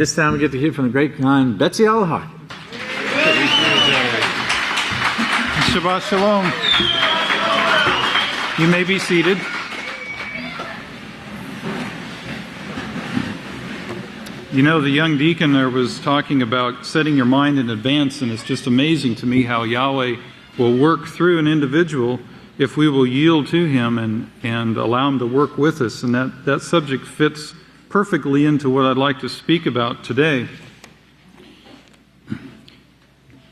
this time we get to hear from the great line, Betsy Alahak. Shabbat Shalom. You may be seated. You know, the young deacon there was talking about setting your mind in advance, and it's just amazing to me how Yahweh will work through an individual if we will yield to Him and allow Him to work with us. And that subject fits perfectly into what I'd like to speak about today.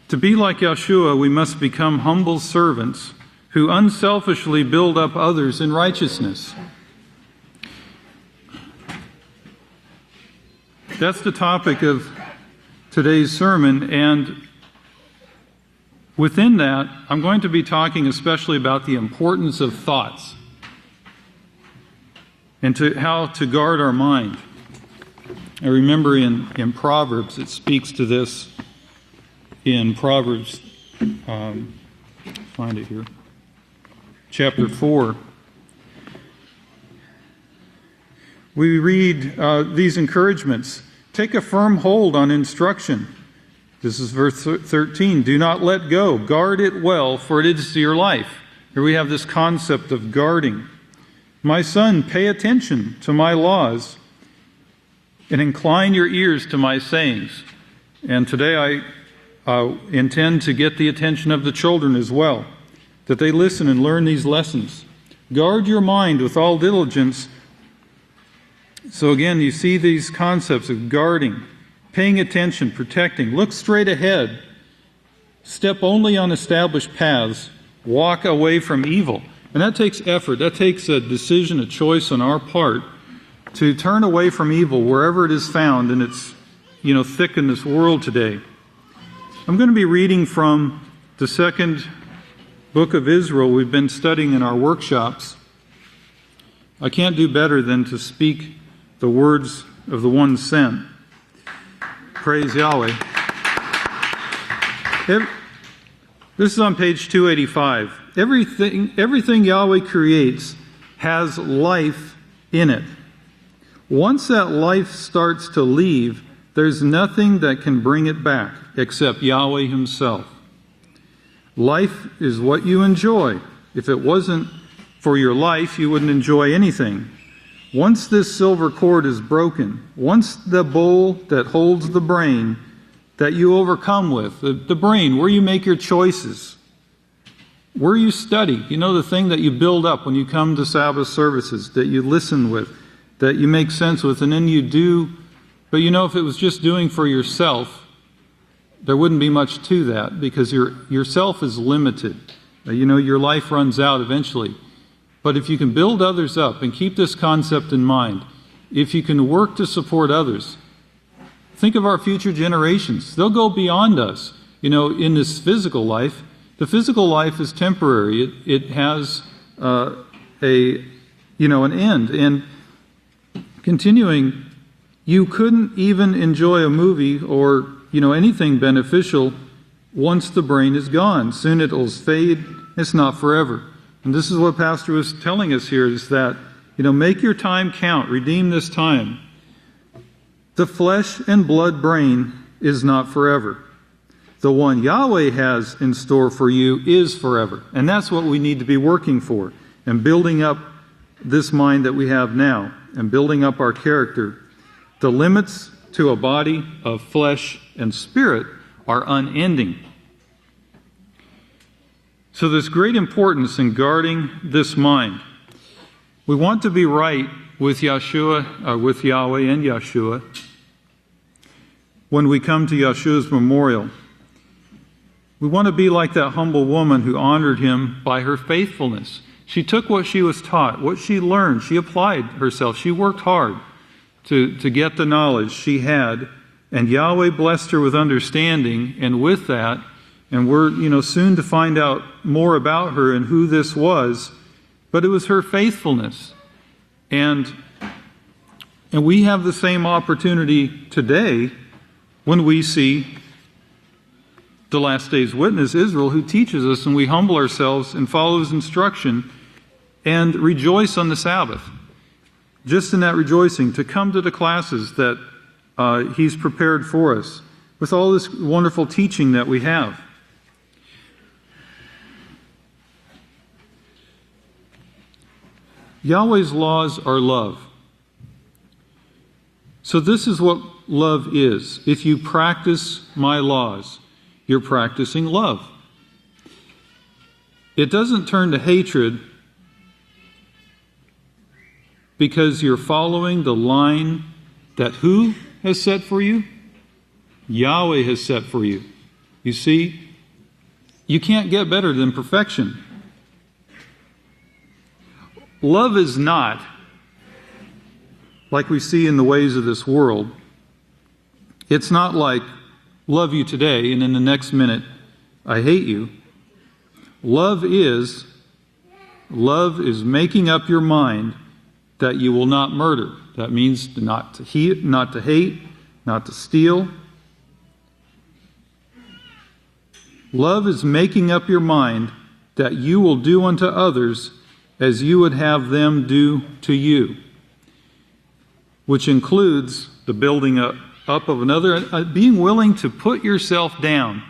To be like Yeshua, we must become humble servants who unselfishly build up others in righteousness. That's the topic of today's sermon, and within that, I'm going to be talking especially about the importance of thoughts and how to guard our mind. I remember in Proverbs, it speaks to this in Proverbs, find it here, chapter 4. We read these encouragements. Take a firm hold on instruction. This is verse 13. Do not let go. Guard it well, for it is your life. Here we have this concept of guarding. My son, pay attention to my laws and incline your ears to my sayings. And today I intend to get the attention of the children as well, that they listen and learn these lessons. Guard your mind with all diligence. So again, you see these concepts of guarding, paying attention, protecting. Look straight ahead. Step only on established paths. Walk away from evil. And that takes effort. That takes a decision, a choice on our part to turn away from evil wherever it is found, and it's, thick in this world today. I'm going to be reading from the second book of Israel we've been studying in our workshops. I can't do better than to speak the words of the one sent. Praise Yahweh. This is on page 285. Everything Yahweh creates has life in it. Once that life starts to leave, there's nothing that can bring it back except Yahweh Himself. Life is what you enjoy. If it wasn't for your life, you wouldn't enjoy anything. Once this silver cord is broken, once the bowl that holds the brain that you overcome with, the brain, where you make your choices, where you study, the thing that you build up when you come to Sabbath services, that you listen with, that you make sense with, and then you do. But if it was just doing for yourself, there wouldn't be much to that, because yourself is limited. Your life runs out eventually. But if you can build others up and keep this concept in mind, if you can work to support others, think of our future generations. They'll go beyond us. In this physical life, the physical life is temporary. It has an end. And continuing, you couldn't even enjoy a movie or anything beneficial once the brain is gone. Soon it'll fade. It's not forever. And this is what Pastor was telling us here, is that, make your time count. Redeem this time. The flesh and blood brain is not forever. The one Yahweh has in store for you is forever. And that's what we need to be working for, and building up this mind that we have now, and building up our character. The limits to a body of flesh and spirit are unending. So there's great importance in guarding this mind. We want to be right with Yeshua, with Yahweh and Yeshua when we come to Yeshua's memorial. We want to be like that humble woman who honored Him by her faithfulness. She took what she was taught, what she learned. She applied herself. She worked hard to get the knowledge she had. And Yahweh blessed her with understanding, and with that, and we're, soon to find out more about her and who this was. But it was her faithfulness. And we have the same opportunity today when we see the last day's witness, Israel, who teaches us, and we humble ourselves and follow His instruction and rejoice on the Sabbath. Just in that rejoicing, to come to the classes that He's prepared for us with all this wonderful teaching that we have. Yahweh's laws are love. So this is what love is. If you practice my laws, you're practicing love. It doesn't turn to hatred because you're following the line that who has set for you? Yahweh has set for you. You see, you can't get better than perfection. Love is not like we see in the ways of this world. It's not like, love you today, and in the next minute, I hate you. Love is making up your mind that you will not murder. That means not to hate, not to steal. Love is making up your mind that you will do unto others as you would have them do to you, which includes the building up of another, being willing to put yourself down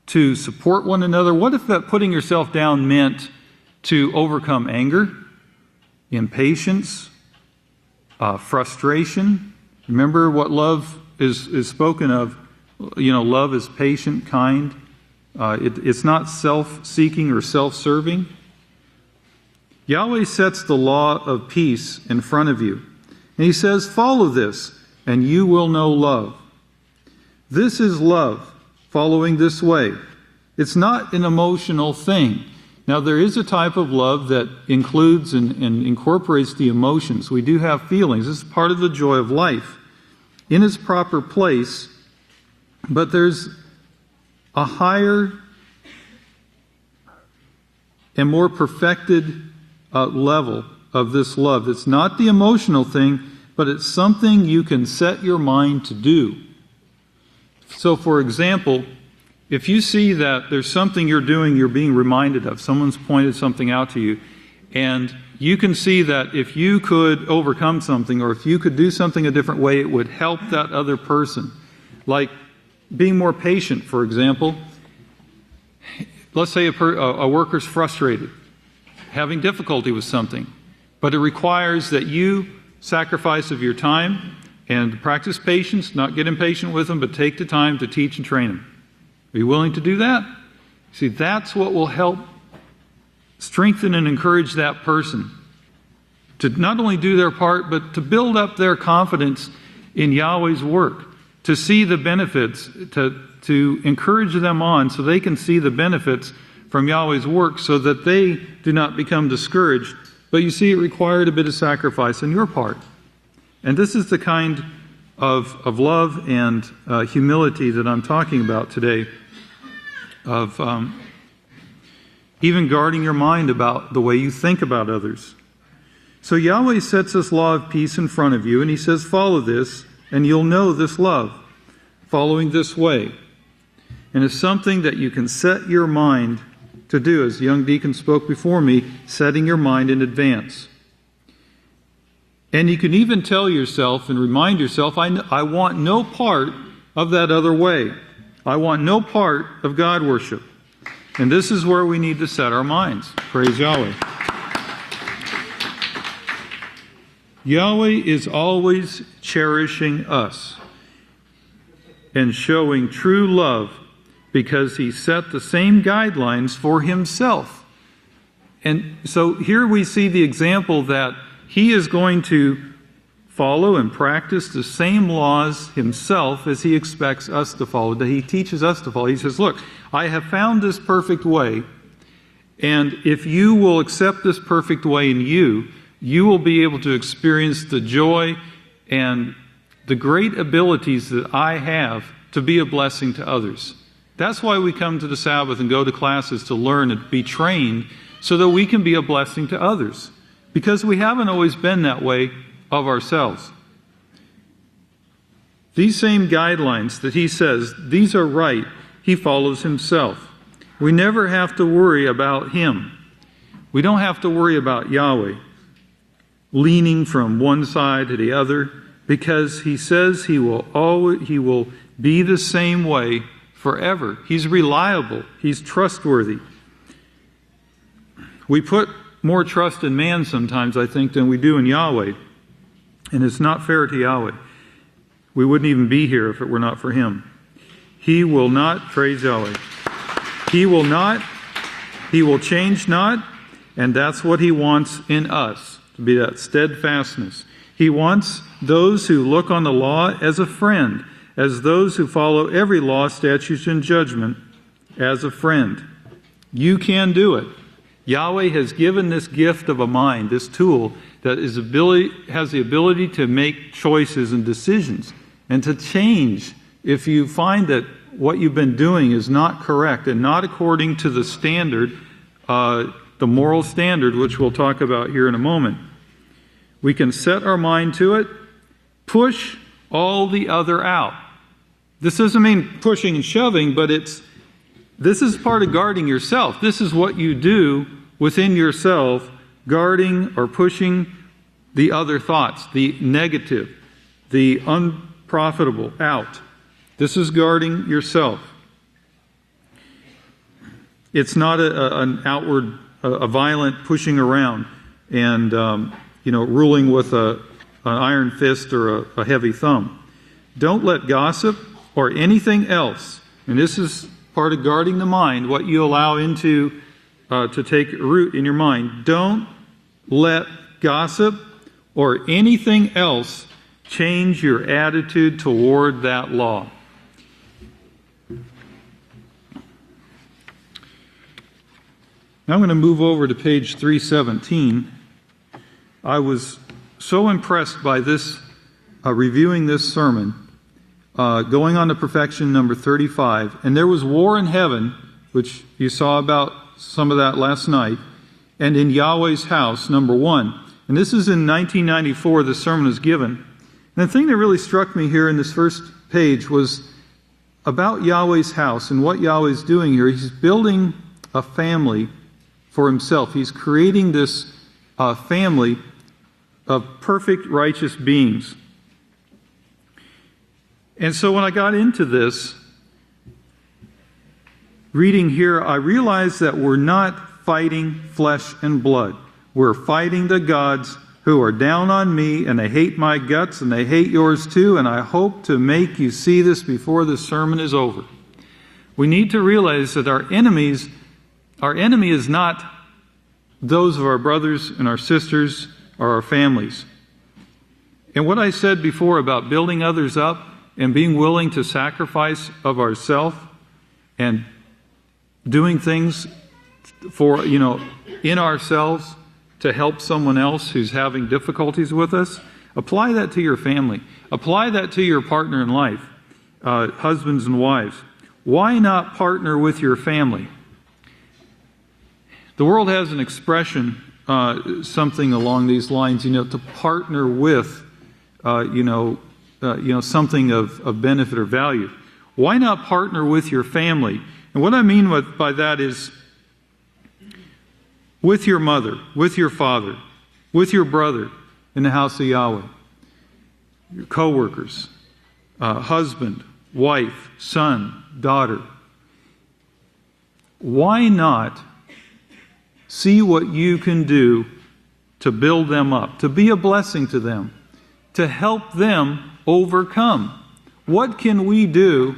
to support one another. What if that putting yourself down meant to overcome anger, impatience, frustration? Remember what love is spoken of. Love is patient, kind. It's not self-seeking or self-serving. Yahweh sets the law of peace in front of you. And He says, follow this, and you will know love. This is love, following this way. It's not an emotional thing. Now, there is a type of love that includes and incorporates the emotions. We do have feelings. This is part of the joy of life in its proper place. But there's a higher and more perfected level of this love. It's not the emotional thing, but it's something you can set your mind to do. So, for example, if you see that there's something you're doing you're being reminded of, someone's pointed something out to you, and you can see that if you could overcome something or if you could do something a different way, it would help that other person. Like being more patient, for example. Let's say a worker's frustrated, having difficulty with something, but it requires that you sacrifice of your time and practice patience, not get impatient with them, but take the time to teach and train them. Are you willing to do that? See, that's what will help strengthen and encourage that person to not only do their part, but to build up their confidence in Yahweh's work, to see the benefits, to encourage them on so they can see the benefits from Yahweh's work so that they do not become discouraged. But you see, it required a bit of sacrifice on your part. And this is the kind of love and humility that I'm talking about today, of even guarding your mind about the way you think about others. So Yahweh sets this law of peace in front of you, and He says, follow this, and you'll know this love, following this way. And it's something that you can set your mind to do, as the young deacon spoke before me, setting your mind in advance. And you can even tell yourself and remind yourself, I want no part of that other way. I want no part of God worship. And this is where we need to set our minds. Praise Yahweh. Yahweh is always cherishing us and showing true love because He set the same guidelines for Himself. And so here we see the example that He is going to follow and practice the same laws Himself as He expects us to follow, that He teaches us to follow. He says, look, I have found this perfect way, and if you will accept this perfect way in you, you will be able to experience the joy and the great abilities that I have to be a blessing to others. That's why we come to the Sabbath and go to classes, to learn and be trained so that we can be a blessing to others. Because we haven't always been that way of ourselves. These same guidelines that He says, these are right, He follows Himself. We never have to worry about Him. We don't have to worry about Yahweh leaning from one side to the other, because he says he will be the same way forever. He's reliable. He's trustworthy. We put more trust in man sometimes, I think, than we do in Yahweh. And it's not fair to Yahweh. We wouldn't even be here if it were not for him. He will not, praise Yahweh. He will not, he will change not, and that's what he wants in us, to be that steadfastness. He wants those who look on the law as a friend, as those who follow every law, statute, and judgment as a friend. You can do it. Yahweh has given this gift of a mind, this tool, that has the ability to make choices and decisions and to change if you find that what you've been doing is not correct and not according to the standard, the moral standard, which we'll talk about here in a moment. We can set our mind to it, push all the other out. This doesn't mean pushing and shoving, but this is part of guarding yourself. This is what you do within yourself, guarding or pushing the other thoughts, the negative, the unprofitable out. This is guarding yourself. It's not an outward, a violent pushing around and ruling with an iron fist or a heavy thumb. Don't let gossip or anything else, and this is part of guarding the mind, what you allow into to take root in your mind. Don't let gossip or anything else change your attitude toward that law. Now I'm going to move over to page 317. I was so impressed by this, reviewing this sermon, going on to perfection number 35. And there was war in heaven, which you saw about some of that last night, and in Yahweh's house, number 1. And this is in 1994, the sermon was given. And the thing that really struck me here in this first page was about Yahweh's house and what Yahweh's doing here. He's building a family for himself. He's creating this family of perfect, righteous beings. And so when I got into this, reading here, I realized that we're not fighting flesh and blood. We're fighting the gods who are down on me, and they hate my guts, and they hate yours too, and I hope to make you see this before the sermon is over. We need to realize that our enemy is not those of our brothers and our sisters or our families. And what I said before about building others up and being willing to sacrifice of ourselves and doing things for, in ourselves to help someone else who's having difficulties with us, apply that to your family. Apply that to your partner in life, husbands and wives. Why not partner with your family? The world has an expression, something along these lines, to partner with, something of benefit or value. Why not partner with your family? And what I mean by that is with your mother, with your father, with your brother in the house of Yahweh, your co-workers, husband, wife, son, daughter. Why not see what you can do to build them up, to be a blessing to them, to help them overcome? What can we do?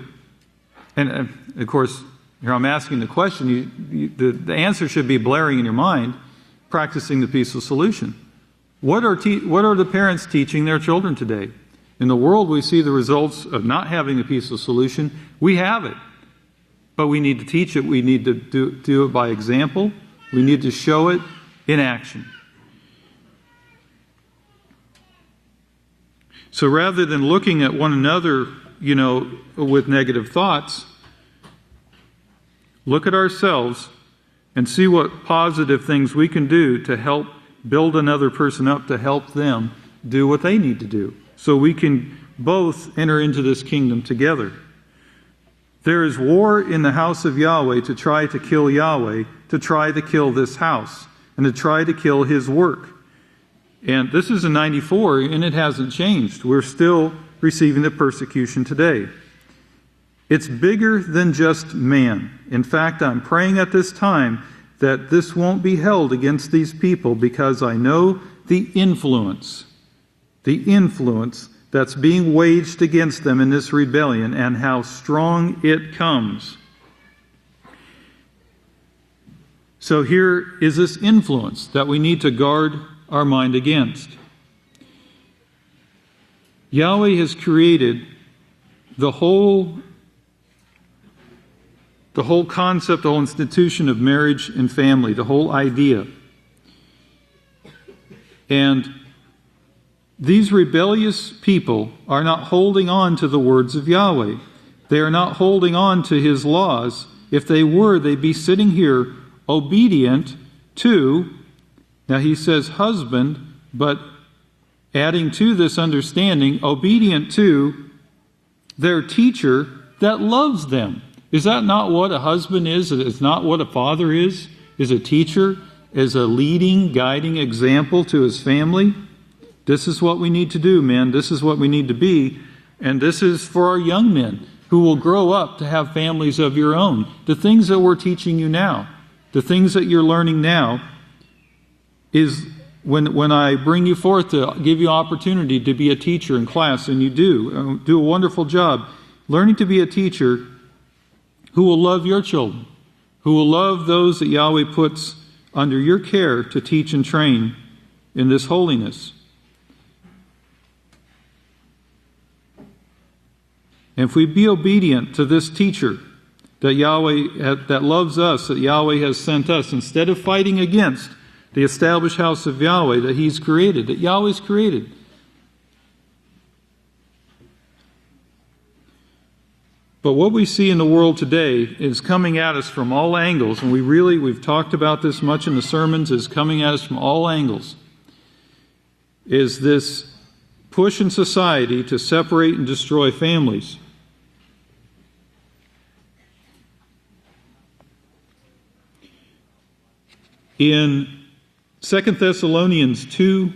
And of course, here I'm asking the question, the answer should be blaring in your mind, practicing the peaceful solution. What are the parents teaching their children today? In the world, we see the results of not having a peaceful solution. We have it, but we need to teach it. We need to do it by example. We need to show it in action. So rather than looking at one another, with negative thoughts, look at ourselves and see what positive things we can do to help build another person up, to help them do what they need to do, so we can both enter into this kingdom together. There is war in the house of Yahweh to try to kill Yahweh, to try to kill this house, and to try to kill his work. And this is in 94, and it hasn't changed. We're still receiving the persecution today. It's bigger than just man. In fact, I'm praying at this time that this won't be held against these people, because I know the influence that's being waged against them in this rebellion and how strong it comes. So here is this influence that we need to guard our mind against. Yahweh has created the whole concept, the whole institution of marriage and family, the whole idea. And these rebellious people are not holding on to the words of Yahweh. They are not holding on to His laws. If they were, they'd be sitting here obedient to, now he says husband, but adding to this understanding, obedient to their teacher that loves them. Is that not what a husband is? Is not what a father is a teacher, is a leading, guiding example to his family? This is what we need to do, men. This is what we need to be. And this is for our young men who will grow up to have families of your own. The things that we're teaching you now, the things that you're learning now, is when I bring you forth to give you opportunity to be a teacher in class, and you do a wonderful job learning to be a teacher who will love your children, who will love those that Yahweh puts under your care to teach and train in this holiness. And if we be obedient to this teacher that Yahweh that loves us, that Yahweh has sent us, instead of fighting against the established house of Yahweh that He's created, that Yahweh's created. But what we see in the world today is coming at us from all angles, and we've talked about this much in the sermons, is coming at us from all angles, is this push in society to separate and destroy families. In 2 Thessalonians 2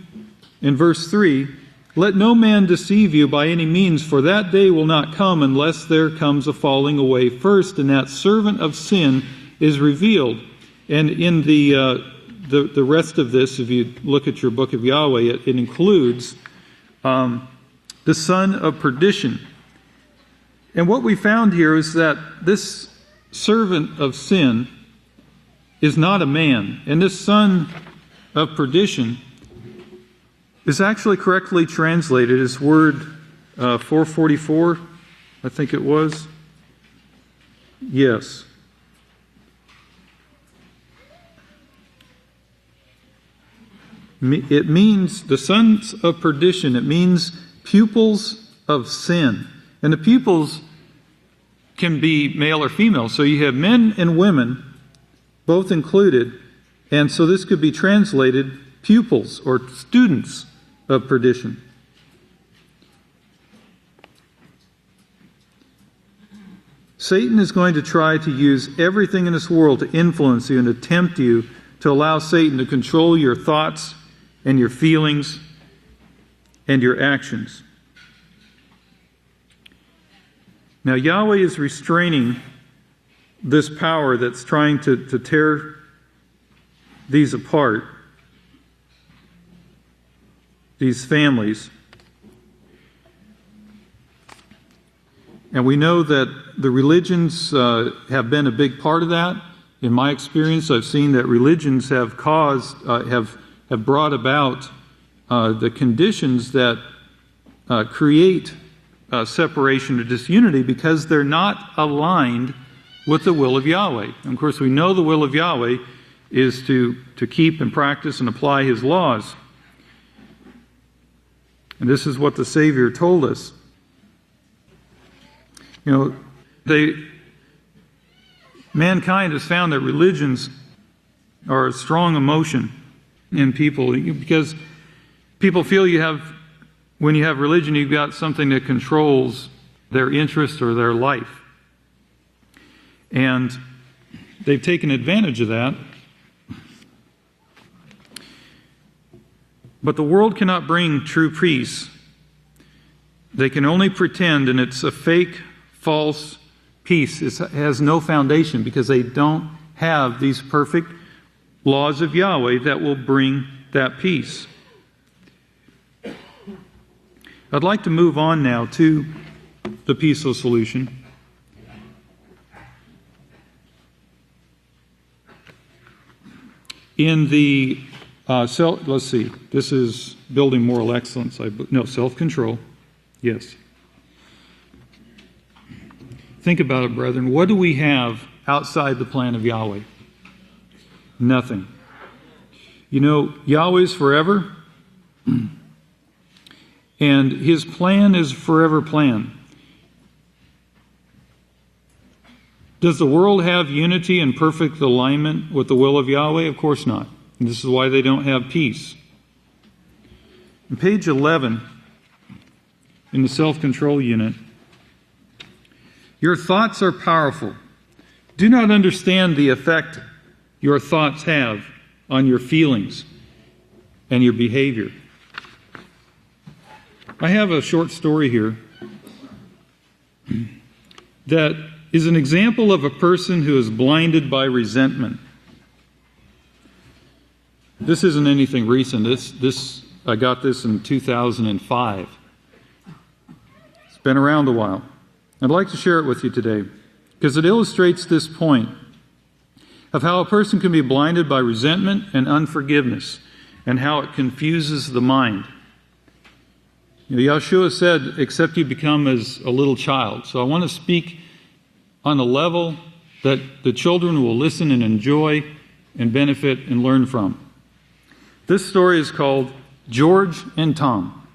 and verse 3, let no man deceive you by any means, for that day will not come unless there comes a falling away first, and that servant of sin is revealed. And in the rest of this, if you look at your book of Yahweh, it includes the son of perdition. And what we found here is that this servant of sin is not a man, and this son of perdition is actually correctly translated as word 444, I think it was. Yes. It means the sons of perdition. It means pupils of sin. And the pupils can be male or female. So you have men and women both included. And so this could be translated pupils or students of perdition. Satan is going to try to use everything in this world to influence you and to tempt you to allow Satan to control your thoughts and your feelings and your actions. Now, Yahweh is restraining this power that's trying to tear these apart, these families. And we know that the religions have been a big part of that. In my experience, I've seen that religions have brought about the conditions that create separation or disunity, because they're not aligned with the will of Yahweh. And of course, we know the will of Yahweh is to keep and practice and apply His laws. And this is what the Savior told us. You know, mankind has found that religions are a strong emotion in people, because people feel when you have religion, you've got something that controls their interest or their life. And they've taken advantage of that. But the world cannot bring true peace. They can only pretend, and it's a fake, false peace. It has no foundation because they don't have these perfect laws of Yahweh that will bring that peace. I'd like to move on now to the peaceful solution. In the, let's see, this is building moral excellence. Self-control. Yes. Think about it, brethren. What do we have outside the plan of Yahweh? Nothing. You know, Yahweh is forever, and His plan is a forever plan. Does the world have unity and perfect alignment with the will of Yahweh? Of course not. And this is why they don't have peace. On page 11, in the self-control unit, your thoughts are powerful. Do not understand the effect your thoughts have on your feelings and your behavior. I have a short story here that is an example of a person who is blinded by resentment. This isn't anything recent. I got this in 2005. It's been around a while. I'd like to share it with you today because it illustrates this point of how a person can be blinded by resentment and unforgiveness and how it confuses the mind. You know, Yahshua said, except you become as a little child. So I want to speak on a level that the children will listen and enjoy and benefit and learn from. This story is called George and Tom.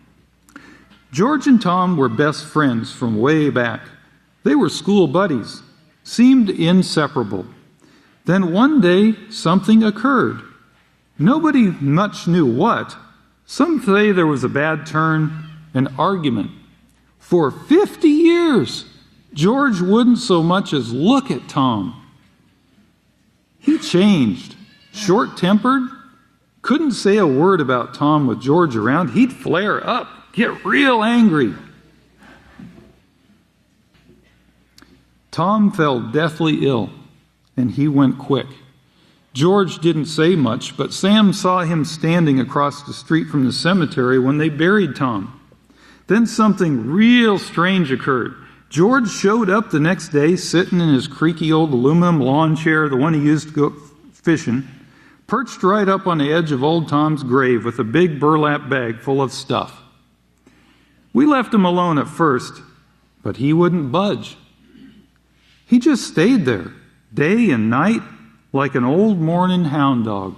George and Tom were best friends from way back. They were school buddies, seemed inseparable. Then one day, something occurred. Nobody much knew what. Some say there was a bad turn, an argument. For 50 years, George wouldn't so much as look at Tom. He changed, short-tempered, couldn't say a word about Tom with George around. He'd flare up, get real angry. Tom fell deathly ill, and he went quick. George didn't say much, but Sam saw him standing across the street from the cemetery when they buried Tom. Then something real strange occurred. George showed up the next day sitting in his creaky old aluminum lawn chair, the one he used to go fishing, perched right up on the edge of old Tom's grave with a big burlap bag full of stuff. We left him alone at first, but he wouldn't budge. He just stayed there, day and night, like an old morning hound dog.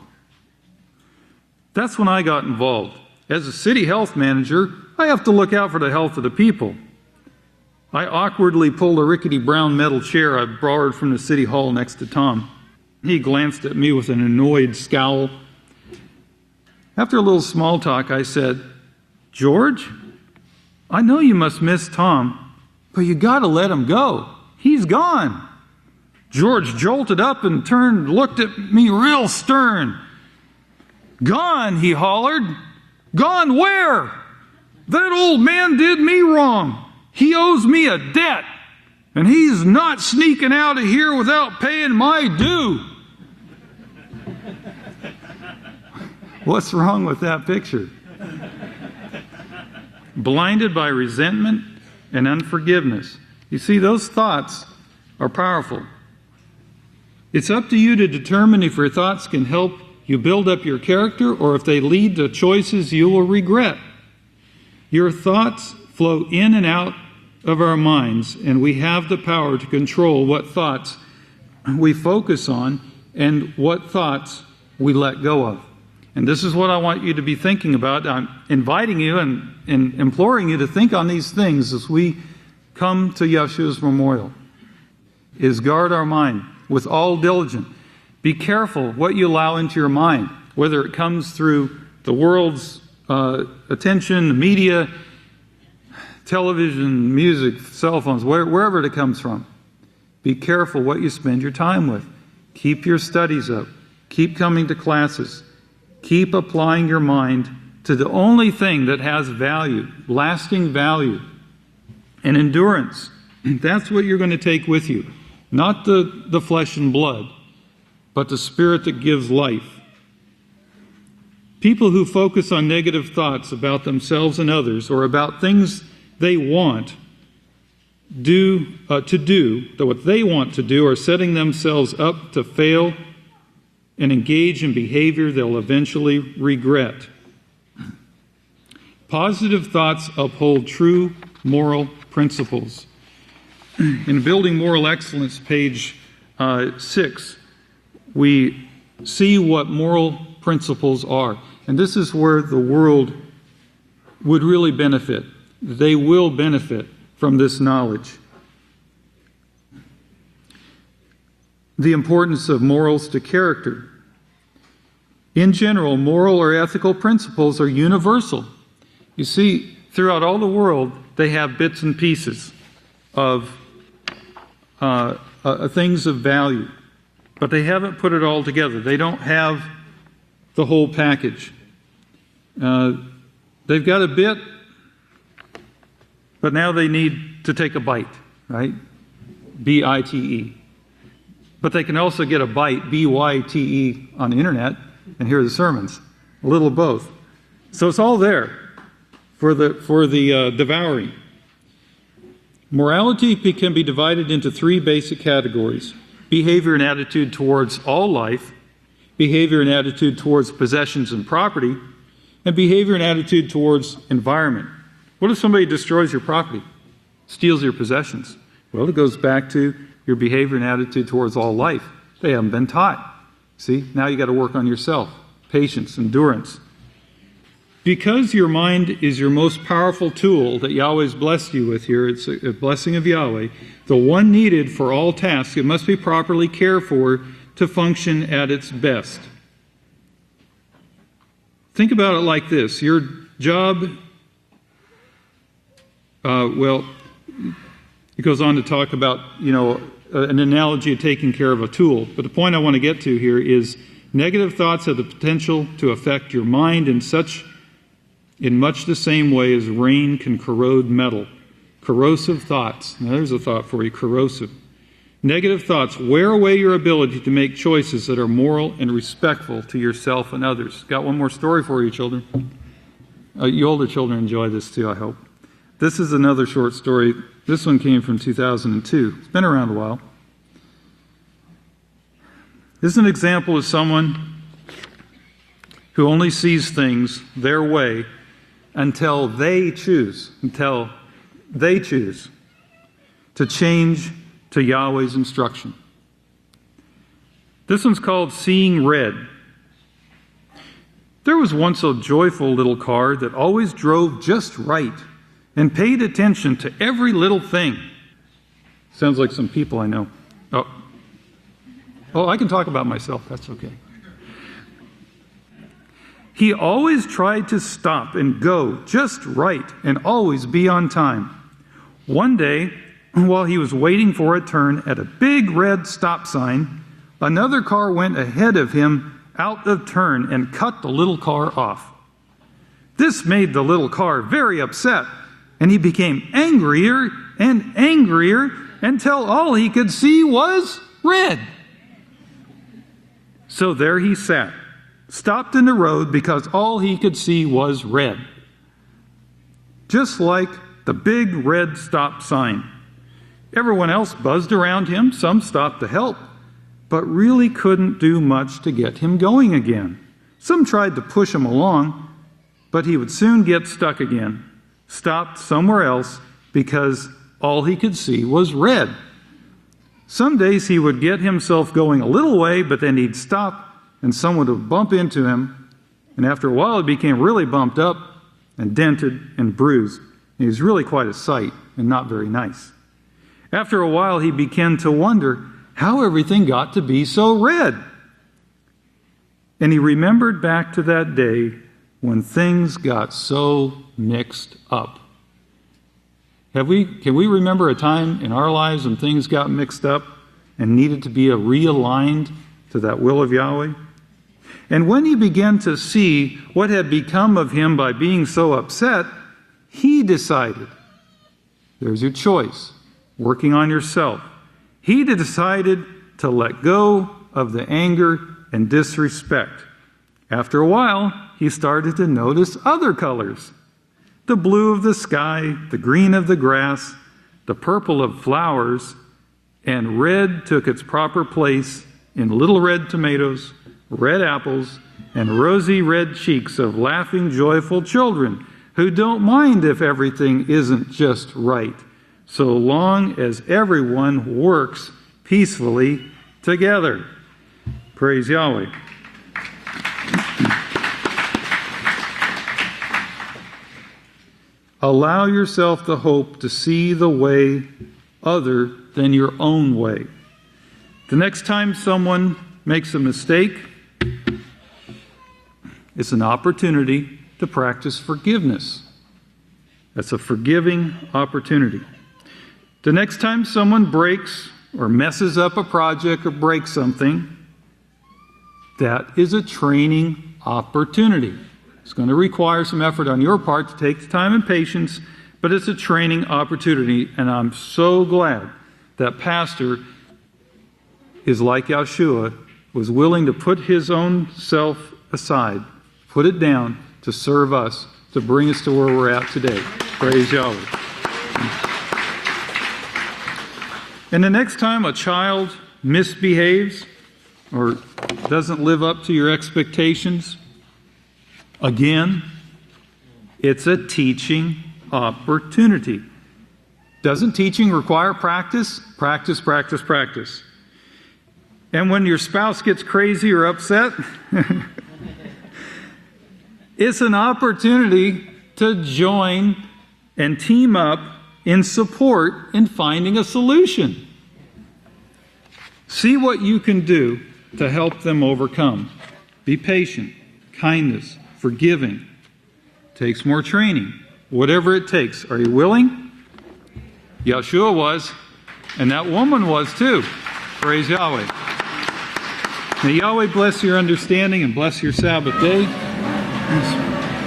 That's when I got involved. As a city health manager, I have to look out for the health of the people. I awkwardly pulled a rickety brown metal chair I borrowed from the city hall next to Tom. He glanced at me with an annoyed scowl. After a little small talk, I said, "George, I know you must miss Tom, but you got to let him go. He's gone." George jolted up and looked at me real stern. "Gone," he hollered. "Gone where? That old man did me wrong. He owes me a debt, and he's not sneaking out of here without paying my due." What's wrong with that picture? Blinded by resentment and unforgiveness. You see, those thoughts are powerful. It's up to you to determine if your thoughts can help you build up your character or if they lead to choices you will regret. Your thoughts flow in and out of our minds, and we have the power to control what thoughts we focus on and what thoughts we let go of. And this is what I want you to be thinking about. I'm inviting you and imploring you to think on these things as we come to Yeshua's memorial. Is guard our mind with all diligence. Be careful what you allow into your mind, whether it comes through the world's attention, the media, television, music, cell phones, wherever it comes from. Be careful what you spend your time with. Keep your studies up. Keep coming to classes. Keep applying your mind to the only thing that has value, lasting value, and endurance. That's what you're going to take with you. Not the flesh and blood, but the Spirit that gives life. People who focus on negative thoughts about themselves and others, or about things they want what they want to do, are setting themselves up to fail and engage in behavior they'll eventually regret. Positive thoughts uphold true moral principles. In Building Moral Excellence, page 6, we see what moral principles are. And this is where the world would really benefit. They will benefit from this knowledge. The importance of morals to character. In general, moral or ethical principles are universal. You see, throughout all the world, they have bits and pieces of things of value. But they haven't put it all together. They don't have the whole package. They've got a bit, but now they need to take a bite, right? B-I-T-E. But they can also get a bite, B-Y-T-E, on the internet and hear the sermons. A little of both. So it's all there for the devouring. Morality can be divided into three basic categories: behavior and attitude towards all life, behavior and attitude towards possessions and property, and behavior and attitude towards environment. What if somebody destroys your property, steals your possessions? Well, it goes back to your behavior and attitude towards all life. They haven't been taught. See, now you got to work on yourself. Patience, endurance. Because your mind is your most powerful tool that Yahweh's blessed you with here, it's a blessing of Yahweh, the one needed for all tasks, it must be properly cared for to function at its best. Think about it like this. Your job, it goes on to talk about, an analogy of taking care of a tool. But the point I want to get to here is negative thoughts have the potential to affect your mind in much the same way as rain can corrode metal. Corrosive thoughts. Now there's a thought for you, corrosive. Negative thoughts wear away your ability to make choices that are moral and respectful to yourself and others. Got one more story for you, children. You older children enjoy this too, I hope. This is another short story. This one came from 2002. It's been around a while. This is an example of someone who only sees things their way until they choose to change to Yahweh's instruction. This one's called Seeing Red. There was once a joyful little car that always drove just right and paid attention to every little thing. Sounds like some people I know. Oh, I can talk about myself. That's okay. He always tried to stop and go just right and always be on time. One day, while he was waiting for a turn at a big red stop sign, another car went ahead of him out of turn and cut the little car off. This made the little car very upset, and he became angrier and angrier until all he could see was red. So there he sat, stopped in the road because all he could see was red. Just like the big red stop sign. Everyone else buzzed around him. Some stopped to help, but really couldn't do much to get him going again. Some tried to push him along, but he would soon get stuck again, stopped somewhere else because all he could see was red. Some days he would get himself going a little way, but then he'd stop and someone would bump into him, and after a while he became really bumped up and dented and bruised. And he was really quite a sight and not very nice. After a while he began to wonder how everything got to be so red. And he remembered back to that day when things got so mixed up. Can we remember a time in our lives when things got mixed up and needed to be realigned to that will of Yahweh? And when he began to see what had become of him by being so upset, he decided, there's your choice, working on yourself. He decided to let go of the anger and disrespect. After a while, he started to notice other colors. The blue of the sky, the green of the grass, the purple of flowers, and red took its proper place in little red tomatoes, red apples, and rosy red cheeks of laughing, joyful children who don't mind if everything isn't just right, so long as everyone works peacefully together. Praise Yahweh. Allow yourself the hope to see the way other than your own way. The next time someone makes a mistake, it's an opportunity to practice forgiveness. That's a forgiving opportunity. The next time someone breaks or messes up a project or breaks something, that is a training opportunity. It's going to require some effort on your part to take the time and patience, but it's a training opportunity, and I'm so glad that Pastor is like Yeshua, was willing to put his own self aside, put it down to serve us, to bring us to where we're at today. Praise Yahweh. And the next time a child misbehaves or doesn't live up to your expectations, again, it's a teaching opportunity. Doesn't teaching require practice? Practice, practice, practice. And when your spouse gets crazy or upset, it's an opportunity to join and team up in support in finding a solution. See what you can do to help them overcome. Be patient, kindness, forgiving. Takes more training. Whatever it takes. Are you willing? Yeshua was, and that woman was too. Praise Yahweh. May Yahweh bless your understanding and bless your Sabbath day.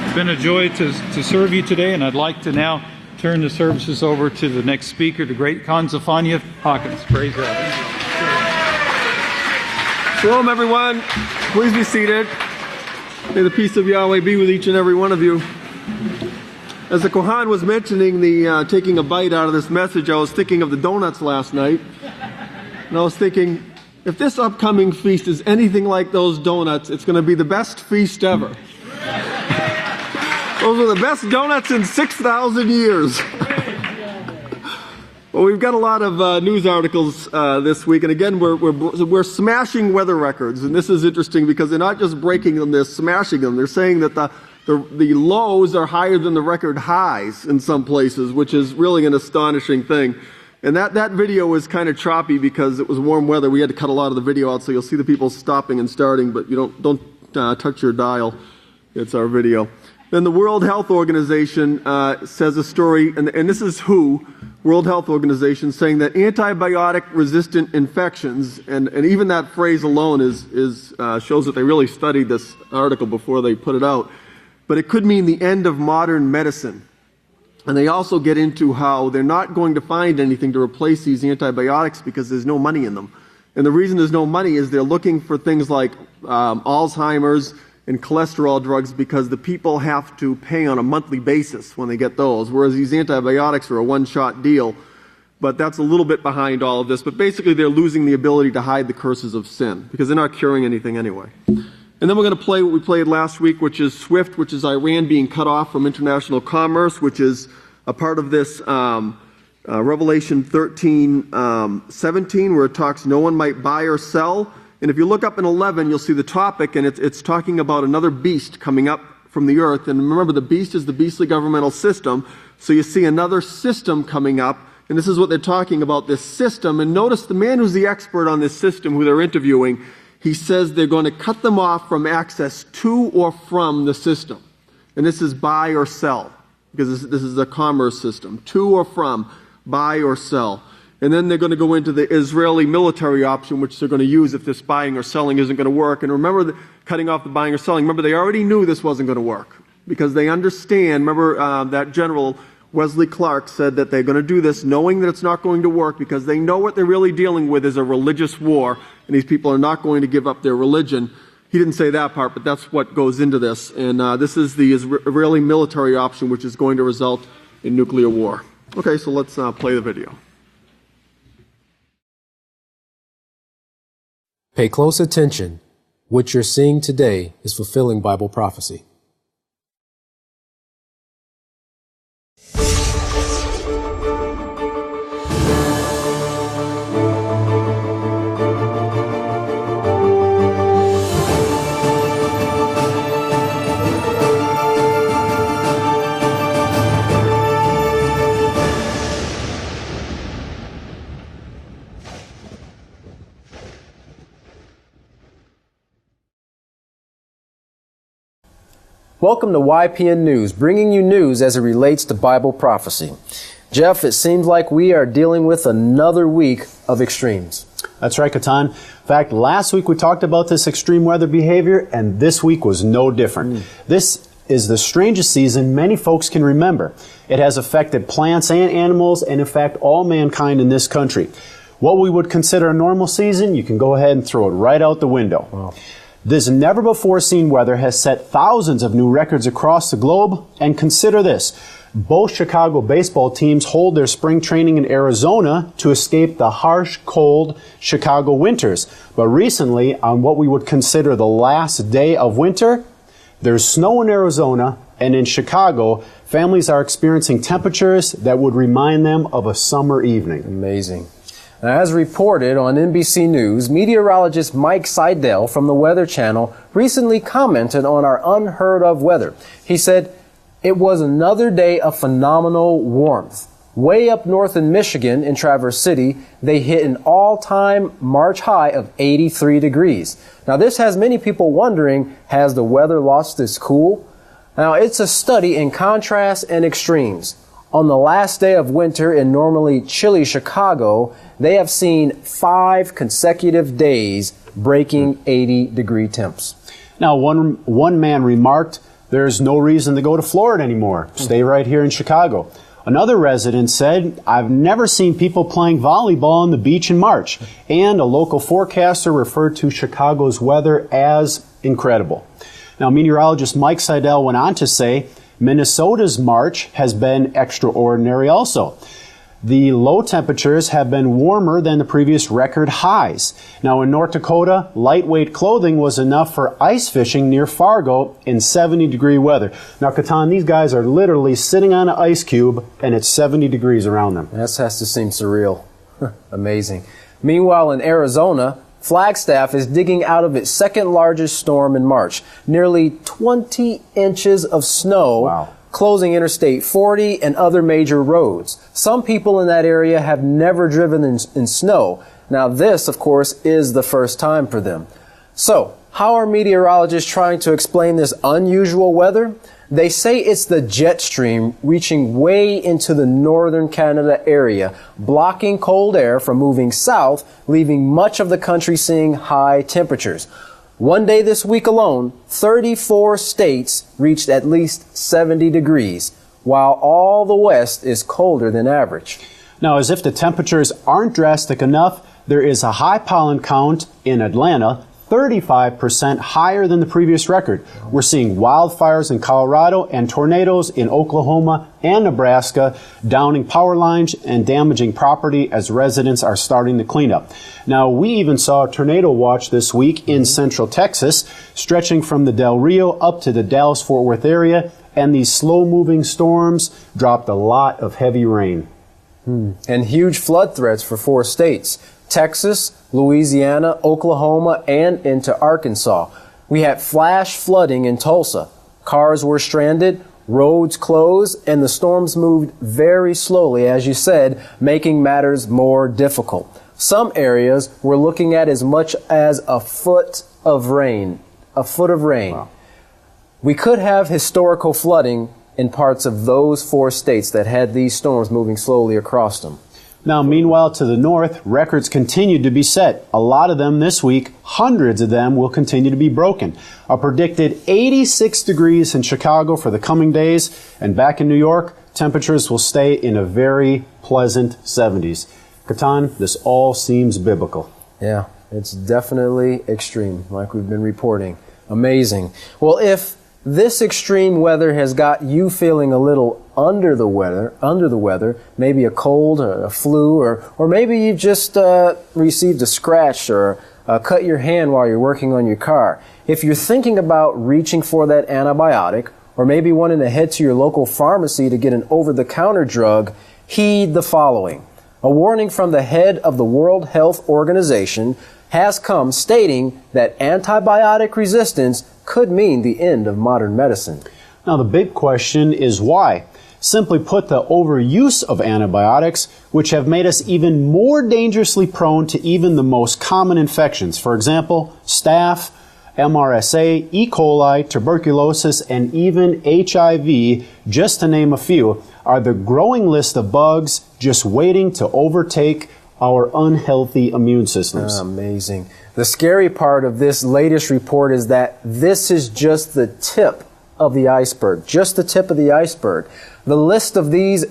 It's been a joy to serve you today, and I'd like to now turn the services over to the next speaker, the great Khan Zephaniah Hawkins. Praise Yahweh. Shalom, everyone. Please be seated. May the peace of Yahweh be with each and every one of you. As the Kohan was mentioning the taking a bite out of this message, I was thinking of the donuts last night. And I was thinking, if this upcoming feast is anything like those donuts, it's going to be the best feast ever. Those are the best donuts in 6,000 years. Well, we've got a lot of news articles this week, and again, we're smashing weather records. And this is interesting because they're not just breaking them; they're smashing them. They're saying that the lows are higher than the record highs in some places, which is really an astonishing thing. And that video was kind of choppy because it was warm weather. We had to cut a lot of the video out, so you'll see the people stopping and starting, but you don't touch your dial. It's our video. Then the World Health Organization says a story, and this is WHO, World Health Organization, saying that antibiotic-resistant infections, and even that phrase alone shows that they really studied this article before they put it out, but it could mean the end of modern medicine. And they also get into how they're not going to find anything to replace these antibiotics because there's no money in them. And the reason there's no money is they're looking for things like Alzheimer's and cholesterol drugs because the people have to pay on a monthly basis when they get those, whereas these antibiotics are a one-shot deal. But that's a little bit behind all of this. But basically they're losing the ability to hide the curses of sin because they're not curing anything anyway. And then we're going to play what we played last week, which is SWIFT, which is Iran being cut off from international commerce, which is a part of this Revelation 13:17, where it talks no one might buy or sell. And if you look up in 11, you'll see the topic, and it's talking about another beast coming up from the earth. And remember, the beast is the beastly governmental system. So you see another system coming up, and this is what they're talking about, this system. And notice the man who's the expert on this system, who they're interviewing, he says they're going to cut them off from access to or from the system. And this is buy or sell, because this is a commerce system. To or from, buy or sell. And then they're going to go into the Israeli military option, which they're going to use if this buying or selling isn't going to work. And remember, cutting off the buying or selling, remember, they already knew this wasn't going to work because they understand. Remember, that General Wesley Clark said that they're going to do this knowing that it's not going to work because they know what they're really dealing with is a religious war, and these people are not going to give up their religion. He didn't say that part, but that's what goes into this. And this is the Israeli military option, which is going to result in nuclear war. Okay, so let's play the video. Pay close attention. What you're seeing today is fulfilling Bible prophecy. Welcome to YPN News, bringing you news as it relates to Bible prophecy. Jeff, it seems like we are dealing with another week of extremes. That's right, Katan. In fact, last week we talked about this extreme weather behavior, and this week was no different. This is the strangest season many folks can remember. It has affected plants and animals, and in fact, all mankind in this country. What we would consider a normal season, you can go ahead and throw it right out the window. Wow. This never-before-seen weather has set thousands of new records across the globe, and consider this. Both Chicago baseball teams hold their spring training in Arizona to escape the harsh, cold Chicago winters. But recently, on what we would consider the last day of winter, there's snow in Arizona, and in Chicago, families are experiencing temperatures that would remind them of a summer evening. Amazing. Now, as reported on NBC News, meteorologist Mike Seidel from the Weather Channel recently commented on our unheard of weather. He said, "It was another day of phenomenal warmth. Way up north in Michigan, in Traverse City, they hit an all-time March high of 83 degrees. Now, this has many people wondering, has the weather lost its cool? Now, it's a study in contrast and extremes. On the last day of winter in normally chilly Chicago, they have seen 5 consecutive days breaking 80-degree temps." Now, one man remarked, "There's no reason to go to Florida anymore. Stay right here in Chicago." Another resident said, "I've never seen people playing volleyball on the beach in March." And a local forecaster referred to Chicago's weather as incredible. Now, meteorologist Mike Seidel went on to say, Minnesota's March has been extraordinary also. The low temperatures have been warmer than the previous record highs. Now in North Dakota, lightweight clothing was enough for ice fishing near Fargo in 70-degree weather. Now, Katan, these guys are literally sitting on an ice cube and it's 70 degrees around them. That has to seem surreal. Amazing. Meanwhile, in Arizona, Flagstaff is digging out of its second largest storm in March. Nearly 20 inches of snow. Wow. Closing Interstate 40 and other major roads. Some people in that area have never driven in snow. Now this, of course, is the first time for them. So, how are meteorologists trying to explain this unusual weather? They say it's the jet stream reaching way into the northern Canada area, blocking cold air from moving south, leaving much of the country seeing high temperatures. One day this week alone, 34 states reached at least 70 degrees, while all the West is colder than average. Now, as if the temperatures aren't drastic enough, there is a high pollen count in Atlanta, 35% higher than the previous record. We're seeing wildfires in Colorado and tornadoes in Oklahoma and Nebraska, downing power lines and damaging property as residents are starting to clean up. Now, we even saw a tornado watch this week in central Texas, stretching from the Del Rio up to the Dallas-Fort Worth area, and these slow-moving storms dropped a lot of heavy rain. And huge flood threats for 4 states: Texas, Louisiana, Oklahoma, and into Arkansas. We had flash flooding in Tulsa. Cars were stranded, roads closed, and the storms moved very slowly, as you said, making matters more difficult. Some areas were looking at as much as a foot of rain. A foot of rain. Wow. We could have historical flooding in parts of those 4 states that had these storms moving slowly across them. Now, meanwhile, to the north, records continue to be set. A lot of them this week, hundreds of them will continue to be broken. A predicted 86 degrees in Chicago for the coming days, and back in New York, temperatures will stay in a very pleasant 70s. Katan, this all seems biblical. Yeah, it's definitely extreme, like we've been reporting. Amazing. Well, if this extreme weather has got you feeling a little under the weather, maybe a cold, or a flu, or maybe you've just received a scratch or cut your hand while you're working on your car. If you're thinking about reaching for that antibiotic, or maybe wanting to head to your local pharmacy to get an over-the-counter drug, heed the following. A warning from the head of the World Health Organization has come stating that antibiotic resistance could mean the end of modern medicine. Now, the big question is why? Simply put, the overuse of antibiotics, which have made us even more dangerously prone to even the most common infections. For example, staph, MRSA, E. coli, tuberculosis, and even HIV, just to name a few, are the growing list of bugs just waiting to overtake our unhealthy immune systems. Amazing. The scary part of this latest report is that this is just the tip of the iceberg, just the tip of the iceberg. The list of these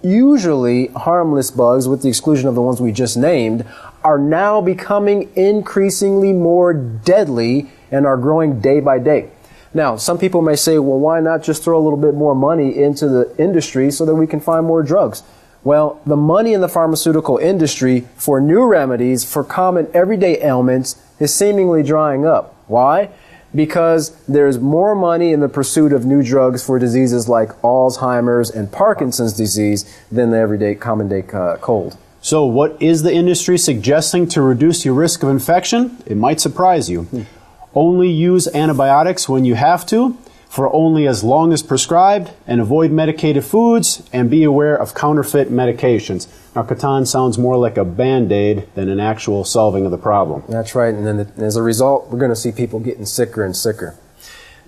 usually harmless bugs, with the exclusion of the ones we just named, are now becoming increasingly more deadly and are growing day by day. Now, some people may say, well, why not just throw a little bit more money into the industry so that we can find more drugs? Well, the money in the pharmaceutical industry for new remedies for common everyday ailments is seemingly drying up. Why? Because there's more money in the pursuit of new drugs for diseases like Alzheimer's and Parkinson's disease than the everyday common day cold. So what is the industry suggesting to reduce your risk of infection? It might surprise you. Only use antibiotics when you have to, for only as long as prescribed, and avoid medicated foods, and be aware of counterfeit medications. Now, Katan sounds more like a Band-Aid than an actual solving of the problem. That's right, and then as a result, we're going to see people getting sicker and sicker.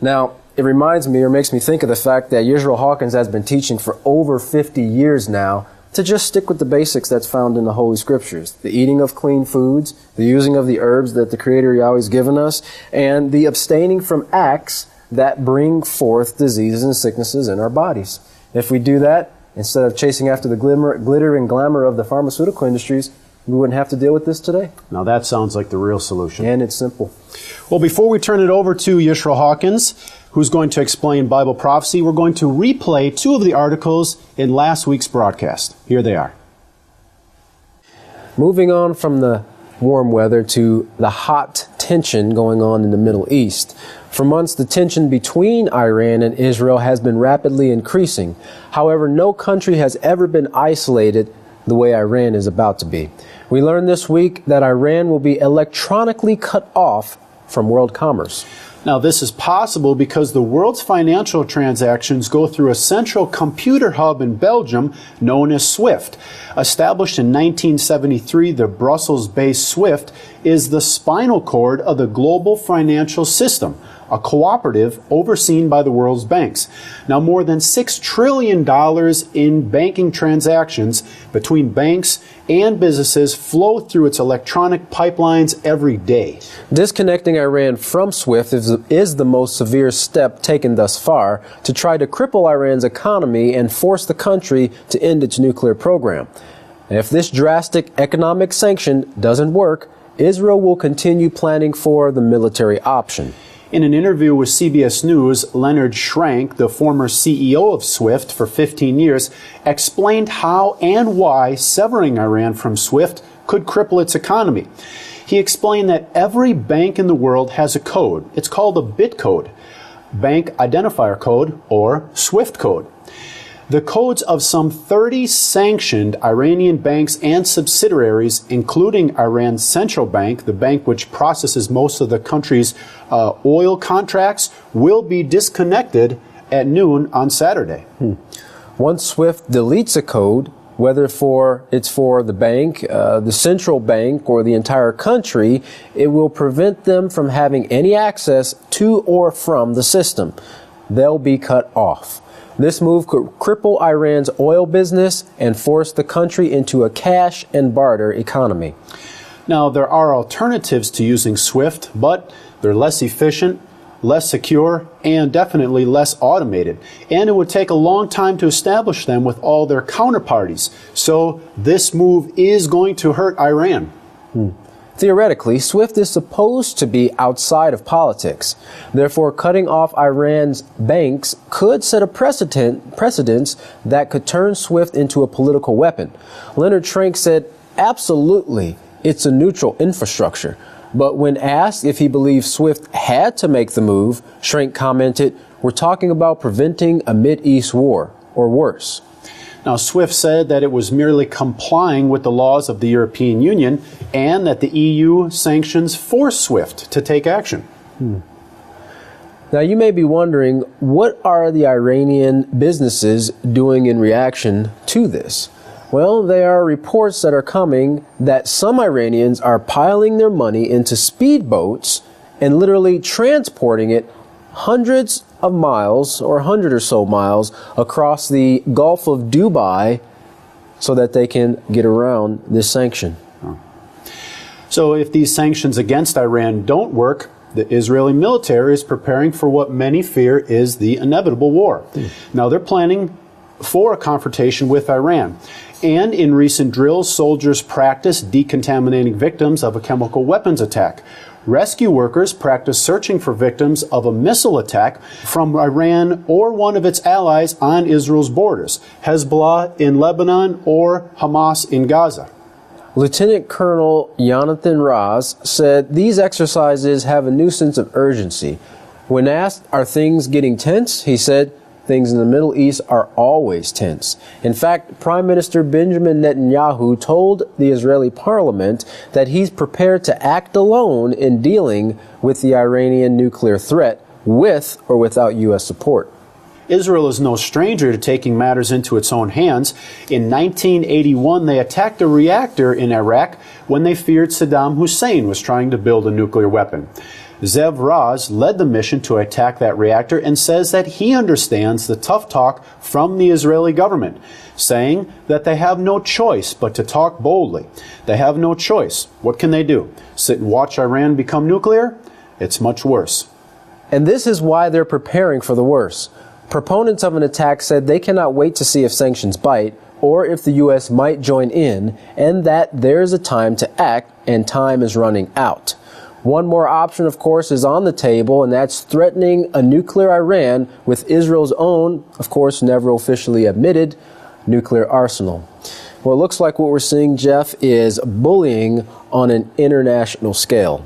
Now, it reminds me, or makes me think of the fact that Yisrayl Hawkins has been teaching for over 50 years now to just stick with the basics that's found in the Holy Scriptures. The eating of clean foods, the using of the herbs that the Creator Yahweh has given us, and the abstaining from acts that bring forth diseases and sicknesses in our bodies. If we do that, instead of chasing after the glitter and glamour of the pharmaceutical industries, we wouldn't have to deal with this today. Now that sounds like the real solution. And it's simple. Well, before we turn it over to Yisrayl Hawkins, who's going to explain Bible prophecy, we're going to replay two of the articles in last week's broadcast. Here they are. Moving on from the warm weather to the hot tension going on in the Middle East. For months, the tension between Iran and Israel has been rapidly increasing. However, no country has ever been isolated the way Iran is about to be. We learned this week that Iran will be electronically cut off from world commerce. Now, this is possible because the world's financial transactions go through a central computer hub in Belgium known as SWIFT. Established in 1973, the Brussels-based SWIFT is the spinal cord of the global financial system, a cooperative overseen by the world's banks. Now, more than $6 trillion in banking transactions between banks and businesses flow through its electronic pipelines every day. Disconnecting Iran from SWIFT is the most severe step taken thus far to try to cripple Iran's economy and force the country to end its nuclear program. If this drastic economic sanction doesn't work, Israel will continue planning for the military option. In an interview with CBS News, Leonard Schrank, the former CEO of SWIFT for 15 years, explained how and why severing Iran from SWIFT could cripple its economy. He explained that every bank in the world has a code. It's called a bit code, bank identifier code, or SWIFT code. The codes of some 30 sanctioned Iranian banks and subsidiaries, including Iran's central bank, the bank which processes most of the country's oil contracts, will be disconnected at noon on Saturday. Once SWIFT deletes a code, whether it's for the bank, the central bank, or the entire country, it will prevent them from having any access to or from the system. They'll be cut off. This move could cripple Iran's oil business and force the country into a cash and barter economy. Now, there are alternatives to using SWIFT, but they're less efficient, less secure, and definitely less automated. And it would take a long time to establish them with all their counterparties. So this move is going to hurt Iran. Theoretically, SWIFT is supposed to be outside of politics. Therefore, cutting off Iran's banks could set a precedence that could turn SWIFT into a political weapon. Leonard Schrank said, absolutely, it's a neutral infrastructure. But when asked if he believes SWIFT had to make the move, Schrank commented, we're talking about preventing a Mideast war, or worse. Now, SWIFT said that it was merely complying with the laws of the European Union and that the EU sanctions forced SWIFT to take action. Now, you may be wondering, what are the Iranian businesses doing in reaction to this? Well, there are reports that are coming that some Iranians are piling their money into speedboats and literally transporting it hundreds of miles, or 100 or so miles, across the Gulf of Dubai so that they can get around this sanction. So if these sanctions against Iran don't work, the Israeli military is preparing for what many fear is the inevitable war. Now, they're planning for a confrontation with Iran. And in recent drills, soldiers practice decontaminating victims of a chemical weapons attack. Rescue workers practice searching for victims of a missile attack from Iran or one of its allies on Israel's borders, Hezbollah in Lebanon or Hamas in Gaza. Lieutenant Colonel Jonathan Raz said these exercises have a new sense of urgency. When asked, are things getting tense? He said, things in the Middle East are always tense. In fact, Prime Minister Benjamin Netanyahu told the Israeli parliament that he's prepared to act alone in dealing with the Iranian nuclear threat, with or without U.S. support. Israel is no stranger to taking matters into its own hands. In 1981, they attacked a reactor in Iraq when they feared Saddam Hussein was trying to build a nuclear weapon. Zev Raz led the mission to attack that reactor and says that he understands the tough talk from the Israeli government, saying that they have no choice but to talk boldly. They have no choice. What can they do? Sit and watch Iran become nuclear? It's much worse. And this is why they're preparing for the worst. Proponents of an attack said they cannot wait to see if sanctions bite or if the U.S. might join in, and that there's a time to act and time is running out. One more option, of course, is on the table, and that's threatening a nuclear Iran with Israel's own, of course, never officially admitted, nuclear arsenal. Well, it looks like what we're seeing, Jeff, is bullying on an international scale.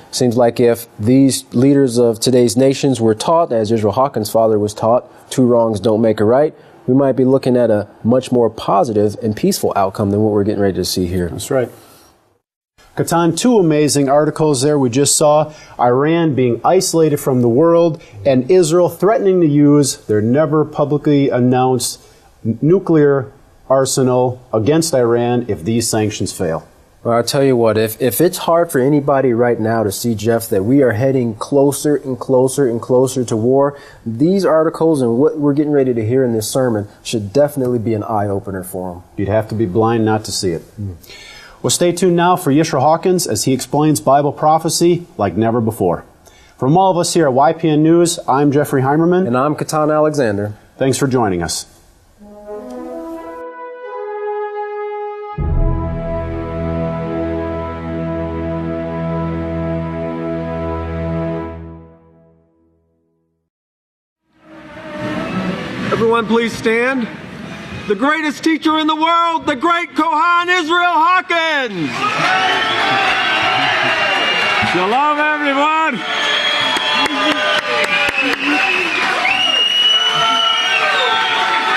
Seems like if these leaders of today's nations were taught, as Israel Hawkins' father was taught, two wrongs don't make a right, we might be looking at a much more positive and peaceful outcome than what we're getting ready to see here. That's right. Katan, two amazing articles there we just saw. Iran being isolated from the world and Israel threatening to use their never publicly announced nuclear arsenal against Iran if these sanctions fail. Well, I'll tell you what, if it's hard for anybody right now to see, Jeff, that we are heading closer and closer and closer to war, these articles and what we're getting ready to hear in this sermon should definitely be an eye-opener for them. You'd have to be blind not to see it. Well, stay tuned now for Yisrayl Hawkins as he explains Bible prophecy like never before. From all of us here at YPN News, I'm Jeffrey Heimerman. And I'm Katan Alexander. Thanks for joining us. Everyone please stand. The greatest teacher in the world, the great Kohan Yisrayl Hawkins. Shalom, everyone.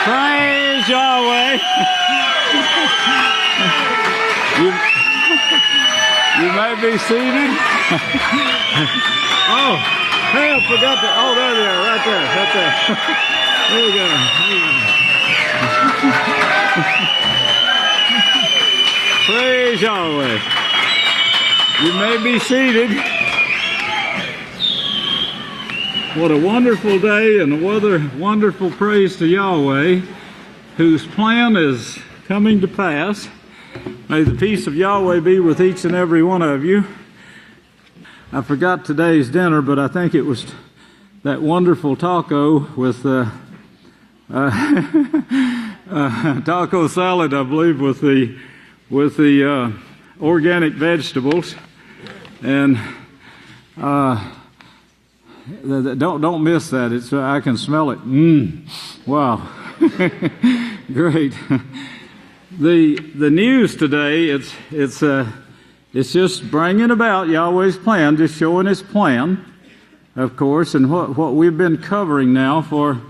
Praise Yahweh. You may be seated. Oh, hey, I forgot to. Oh, there they are, right there. Here we go. Praise Yahweh. You may be seated. What a wonderful day and a wonderful praise to Yahweh, whose plan is coming to pass. May the peace of Yahweh be with each and every one of you. I forgot today's dinner, but I think it was that wonderful taco with taco salad, I believe, with the organic vegetables. And don't miss that. It's I can smell it. Wow, great. The news today, it's just bringing about Yahweh's plan, just showing His plan, of course, and what we've been covering now for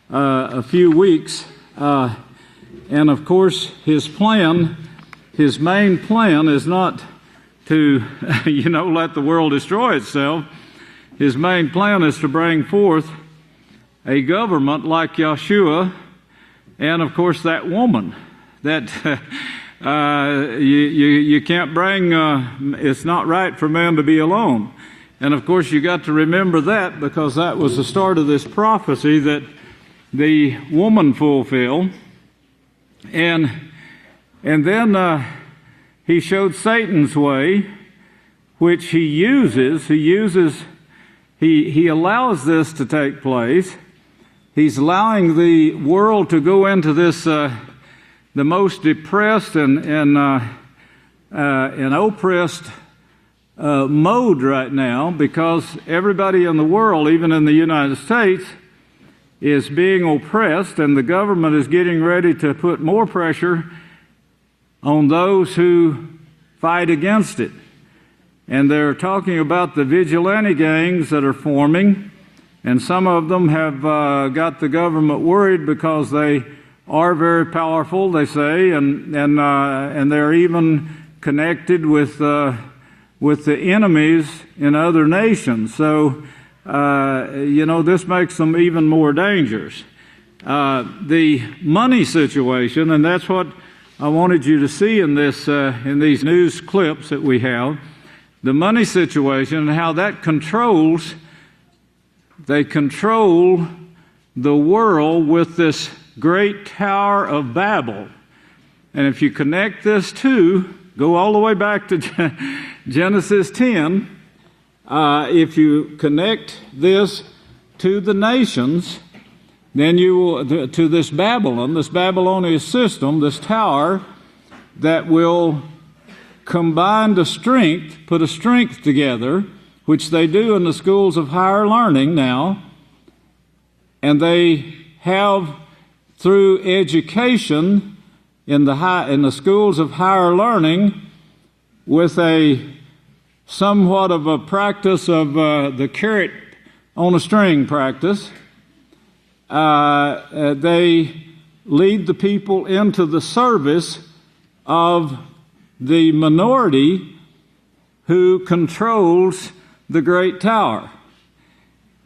a few weeks, and of course His plan, His main plan is not to let the world destroy itself. His main plan is to bring forth a government like Yeshua, and of course that woman. That you can't bring. It's not right for man to be alone, and of course you got to remember that, because that was the start of this prophecy that the woman fulfilled, and then he showed Satan's way, which he uses. He allows this to take place. He's allowing the world to go into this, the most depressed and oppressed mode right now, because everybody in the world, even in the United States, is being oppressed, and the government is getting ready to put more pressure on those who fight against it. And they're talking about the vigilante gangs that are forming, and some of them have got the government worried because they are very powerful, they say, and they're even connected with the enemies in other nations. So this makes them even more dangerous. The money situation, and that's what I wanted you to see in this in these news clips that we have. The money situation and how that they control the world with this great Tower of Babel. And if you connect this to, go all the way back to Genesis 10, if you connect this to the nations, then you will, to this Babylon, this Babylonian system, this tower that will combine the strength, put a strength together, which they do in the schools of higher learning now, and they have through education in the schools of higher learning, with a somewhat of a practice of the carrot on a string practice. They lead the people into the service of the minority who controls the great tower.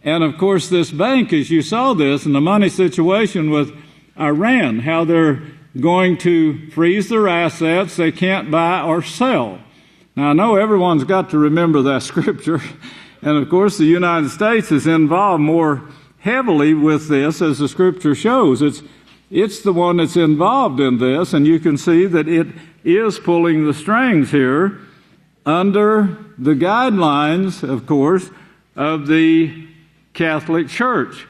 And of course this bank, as you saw this in the money situation with Iran, how they're going to freeze their assets, they can't buy or sell. Now I know everyone's got to remember that scripture, and of course the United States is involved more heavily with this, as the scripture shows. It's the one that's involved in this, and you can see that it is pulling the strings here under the guidelines, of course, of the Catholic Church.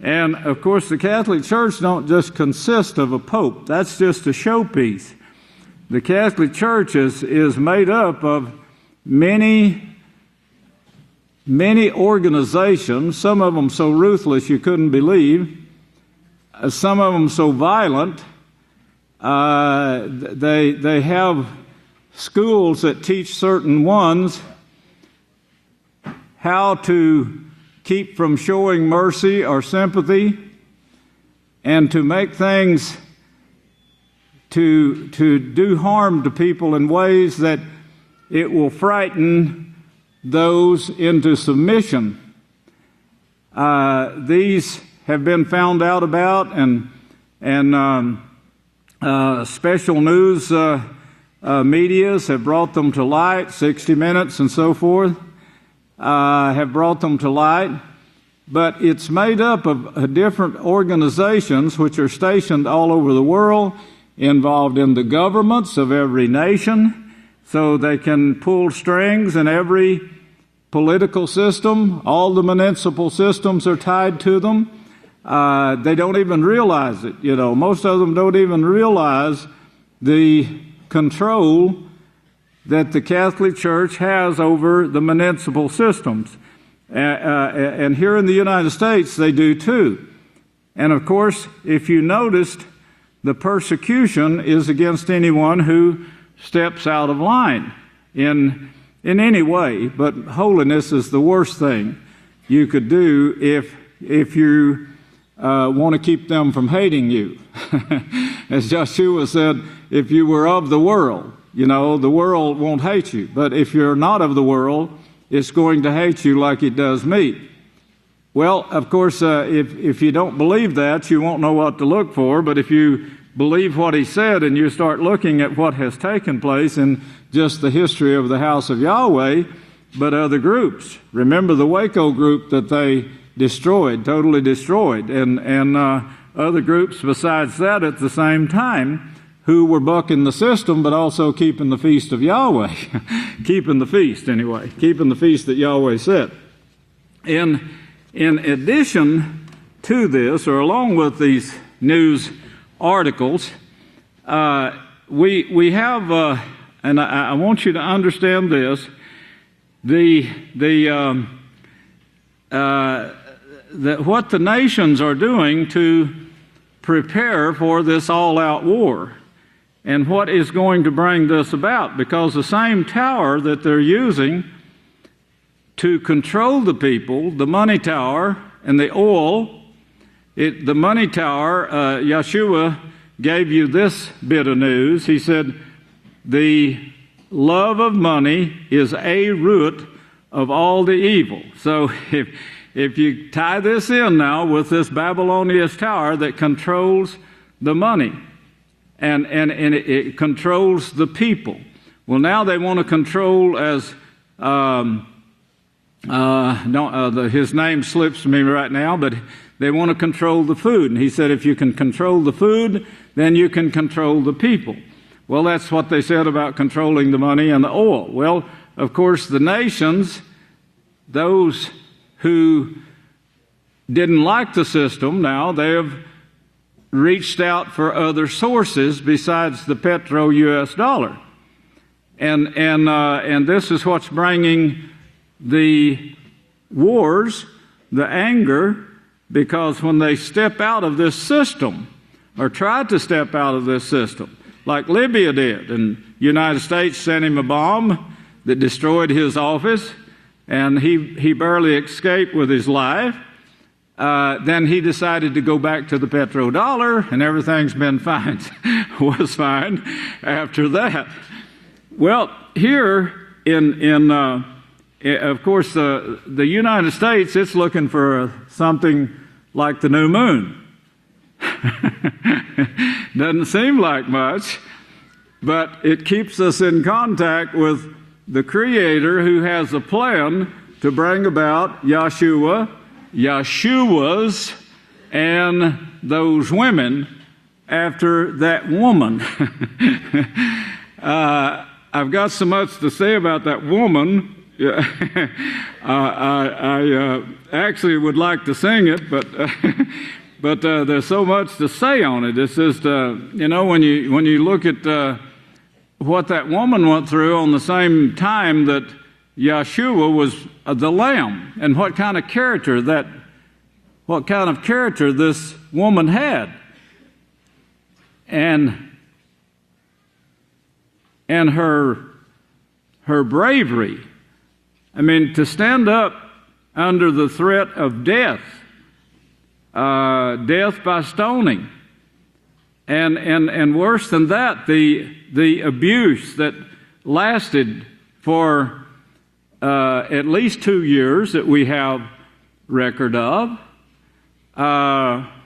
And of course the Catholic Church don't just consist of a pope. That's just a showpiece. The Catholic Church is made up of many organizations, some of them so ruthless you couldn't believe, some of them so violent. They have schools that teach certain ones how to keep from showing mercy or sympathy, and to make things to do harm to people in ways that it will frighten those into submission. These have been found out about, and special news medias have brought them to light. 60 Minutes and so forth have brought them to light. but it's made up of different organizations which are stationed all over the world, involved in the governments of every nation, so they can pull strings in every political system. All the municipal systems are tied to them. They don't even realize it. Most of them don't even realize the control that the Catholic Church has over the municipal systems. And here in the United States, they do too. And of course, if you noticed, the persecution is against anyone who steps out of line in any way. But holiness is the worst thing you could do if you want to keep them from hating you. As Joshua said, if you were of the world, the world won't hate you. But if you're not of the world, it's going to hate you like it does me. Well, of course, if you don't believe that, you won't know what to look for. But if you believe what he said and you start looking at what has taken place in just the history of the House of Yahweh, but other groups. Remember the Waco group that they destroyed, totally destroyed, and other groups besides that at the same time who were bucking the system but also keeping the feast of Yahweh. Keeping the feast anyway, keeping the feast that Yahweh set. In addition to this, or along with these news articles, we have, and I want you to understand this, what the nations are doing to prepare for this all-out war and what is going to bring this about, because the same tower that they're using to control the people, the money tower and the oil, the money tower, Yeshua gave you this bit of news. He said, the love of money is a root of all the evil. So if you tie this in now with this Babylonian tower that controls the money and it controls the people. Well, now they want to control, as his name slips me right now, but they want to control the food. And he said, if you can control the food, then you can control the people. Well, that's what they said about controlling the money and the oil. Well, of course, the nations, those who didn't like the system, now they have reached out for other sources besides the petro-U.S. dollar. And this is what's bringing the wars, the anger, because when they step out of this system, or try to step out of this system, like Libya did, and the United States sent him a bomb that destroyed his office, and he barely escaped with his life. Then he decided to go back to the petrodollar, and everything's been fine, was fine after that. Well, here of course, the United States, it's looking for something like the new moon. Doesn't seem like much, but it keeps us in contact with the Creator who has a plan to bring about Yeshua's, and those women after that woman. I've got so much to say about that woman. I actually would like to sing it, but there's so much to say on it. It's just, when you look at what that woman went through on the same time that Yeshua was the Lamb, and what kind of character this woman had, and her bravery. I mean, to stand up under the threat of death by stoning, and worse than that, the abuse that lasted for at least 2 years that we have record of,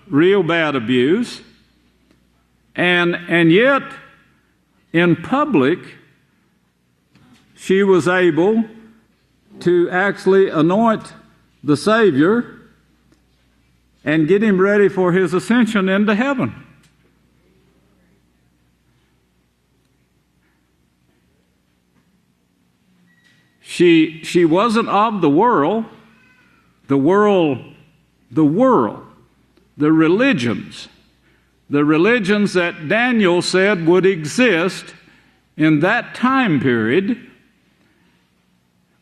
real bad abuse, and yet in public she was able to actually anoint the Savior and get him ready for his ascension into heaven. She wasn't of the world, the religions that Daniel said would exist in that time period.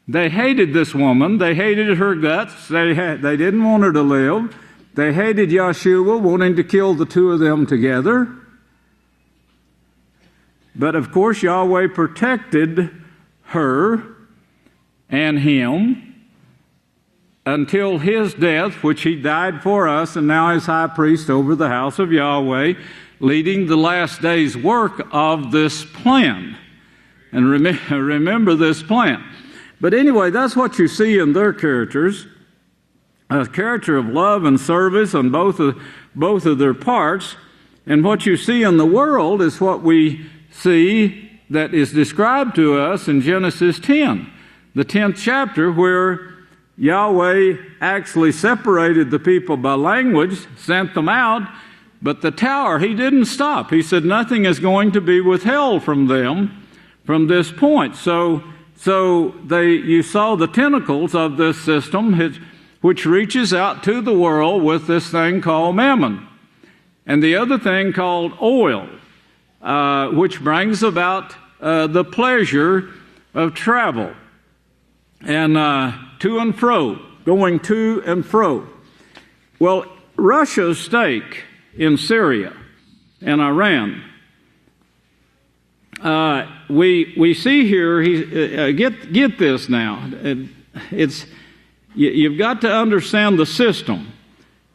They hated this woman. They hated her guts. They didn't want her to live. They hated Yeshua, wanting to kill the two of them together. But of course, Yahweh protected her and him until his death, which he died for us, and now is high priest over the house of Yahweh, leading the last day's work of this plan. And remember this plan. But anyway, that's what you see in their characters, a character of love and service on both of their parts. And what you see in the world is what we see that is described to us in Genesis 10, the 10th chapter, where Yahweh actually separated the people by language, sent them out, but the tower, he didn't stop. He said nothing is going to be withheld from them from this point. So you saw the tentacles of this system, which reaches out to the world with this thing called mammon, and the other thing called oil, which brings about the pleasure of travel and to and fro, going to and fro. Well, Russia's stake in Syria and Iran, we see here, get this now, you've got to understand the system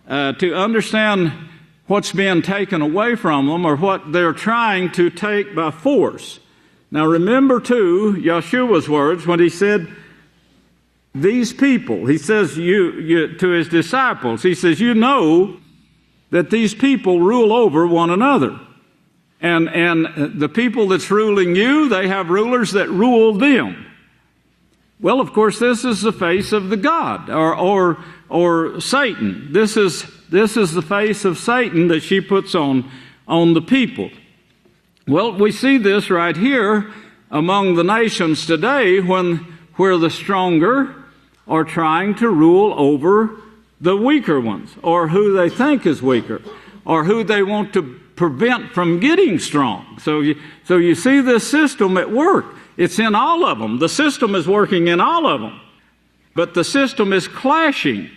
to understand what's being taken away from them or what they're trying to take by force. Now remember too Yeshua's words when he said, these people, he says to his disciples, he says, you know that these people rule over one another. And the people that's ruling you, they have rulers that rule them. Well, of course, this is the face of the God or Satan. This is the face of Satan that she puts on the people. Well, we see this right here among the nations today where the stronger are trying to rule over the weaker ones, or who they think is weaker, or who they want to prevent from getting strong. So you see this system at work. It's in all of them. The system is working in all of them. But the system is clashing.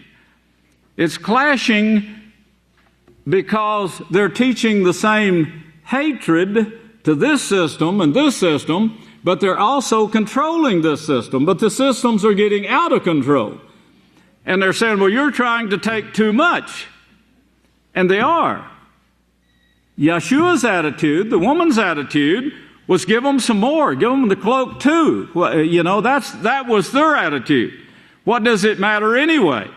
It's clashing because they're teaching the same hatred to this system and this system, but they're also controlling this system. But the systems are getting out of control. And they're saying, well, you're trying to take too much. And they are. Yeshua's attitude, the woman's attitude, was give them some more, give them the cloak too. Well, that was their attitude. What does it matter anyway?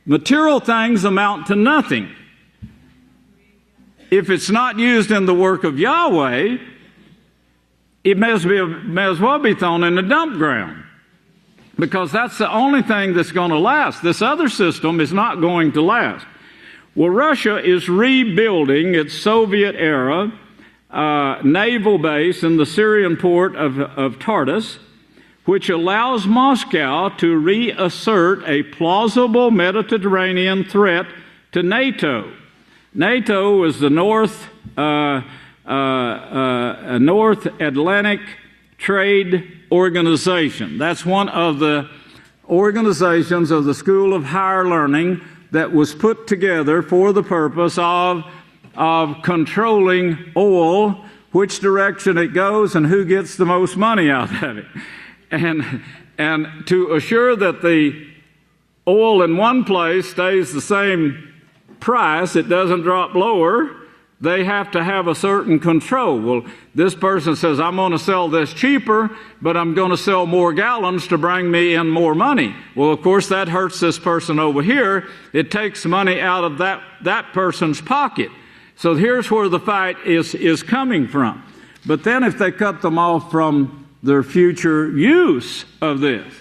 Material things amount to nothing. If it's not used in the work of Yahweh, it may as well be thrown in the dump ground, because that's the only thing that's going to last. This other system is not going to last. Well, Russia is rebuilding its Soviet-era naval base in the Syrian port of Tartus, which allows Moscow to reassert a plausible Mediterranean threat to NATO. NATO is the North Atlantic Trade Organization. That's one of the organizations of the School of Higher Learning that was put together for the purpose of controlling oil, which direction it goes, and who gets the most money out of it. And to assure that the oil in one place stays the same price, it doesn't drop lower, they have to have a certain control. Well, this person says, I'm going to sell this cheaper, but I'm going to sell more gallons to bring me in more money. Well, of course, that hurts this person over here. It takes money out of that person's pocket. So here's where the fight is coming from. But then if they cut them off from their future use of this,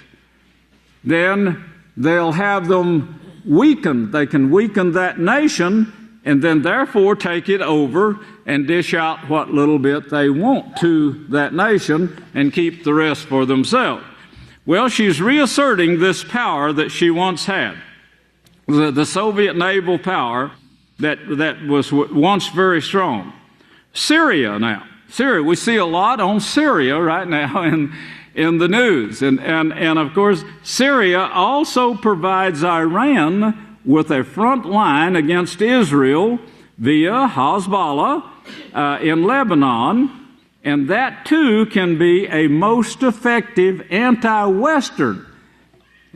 then they'll have them weakened. They can weaken that nation and then therefore take it over and dish out what little bit they want to that nation and keep the rest for themselves. Well, she's reasserting this power that she once had, the Soviet naval power that was once very strong. Syria now. Syria, we see a lot on Syria right now in the news. And of course, Syria also provides Iran with a front line against Israel via Hezbollah in Lebanon, and that too can be a most effective anti-Western.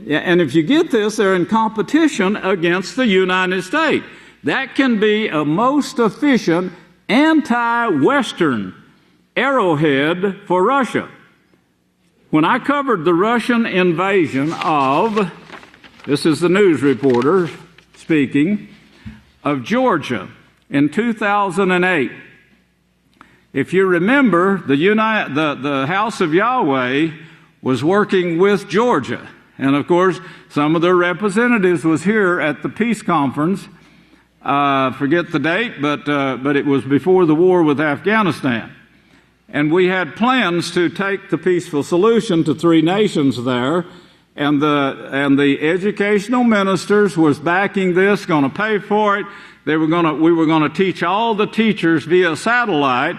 And if you get this, they're in competition against the United States. That can be a most efficient anti-Western arrowhead for Russia. When I covered the Russian invasion of, this is the news reporter speaking, of Georgia in 2008. If you remember, the House of Yahweh was working with Georgia. And of course, some of their representatives was here at the peace conference. Forget the date, but it was before the war with Afghanistan. And we had plans to take the peaceful solution to 3 nations there. And the educational ministers was backing this, going to pay for it. We were going to teach all the teachers via satellite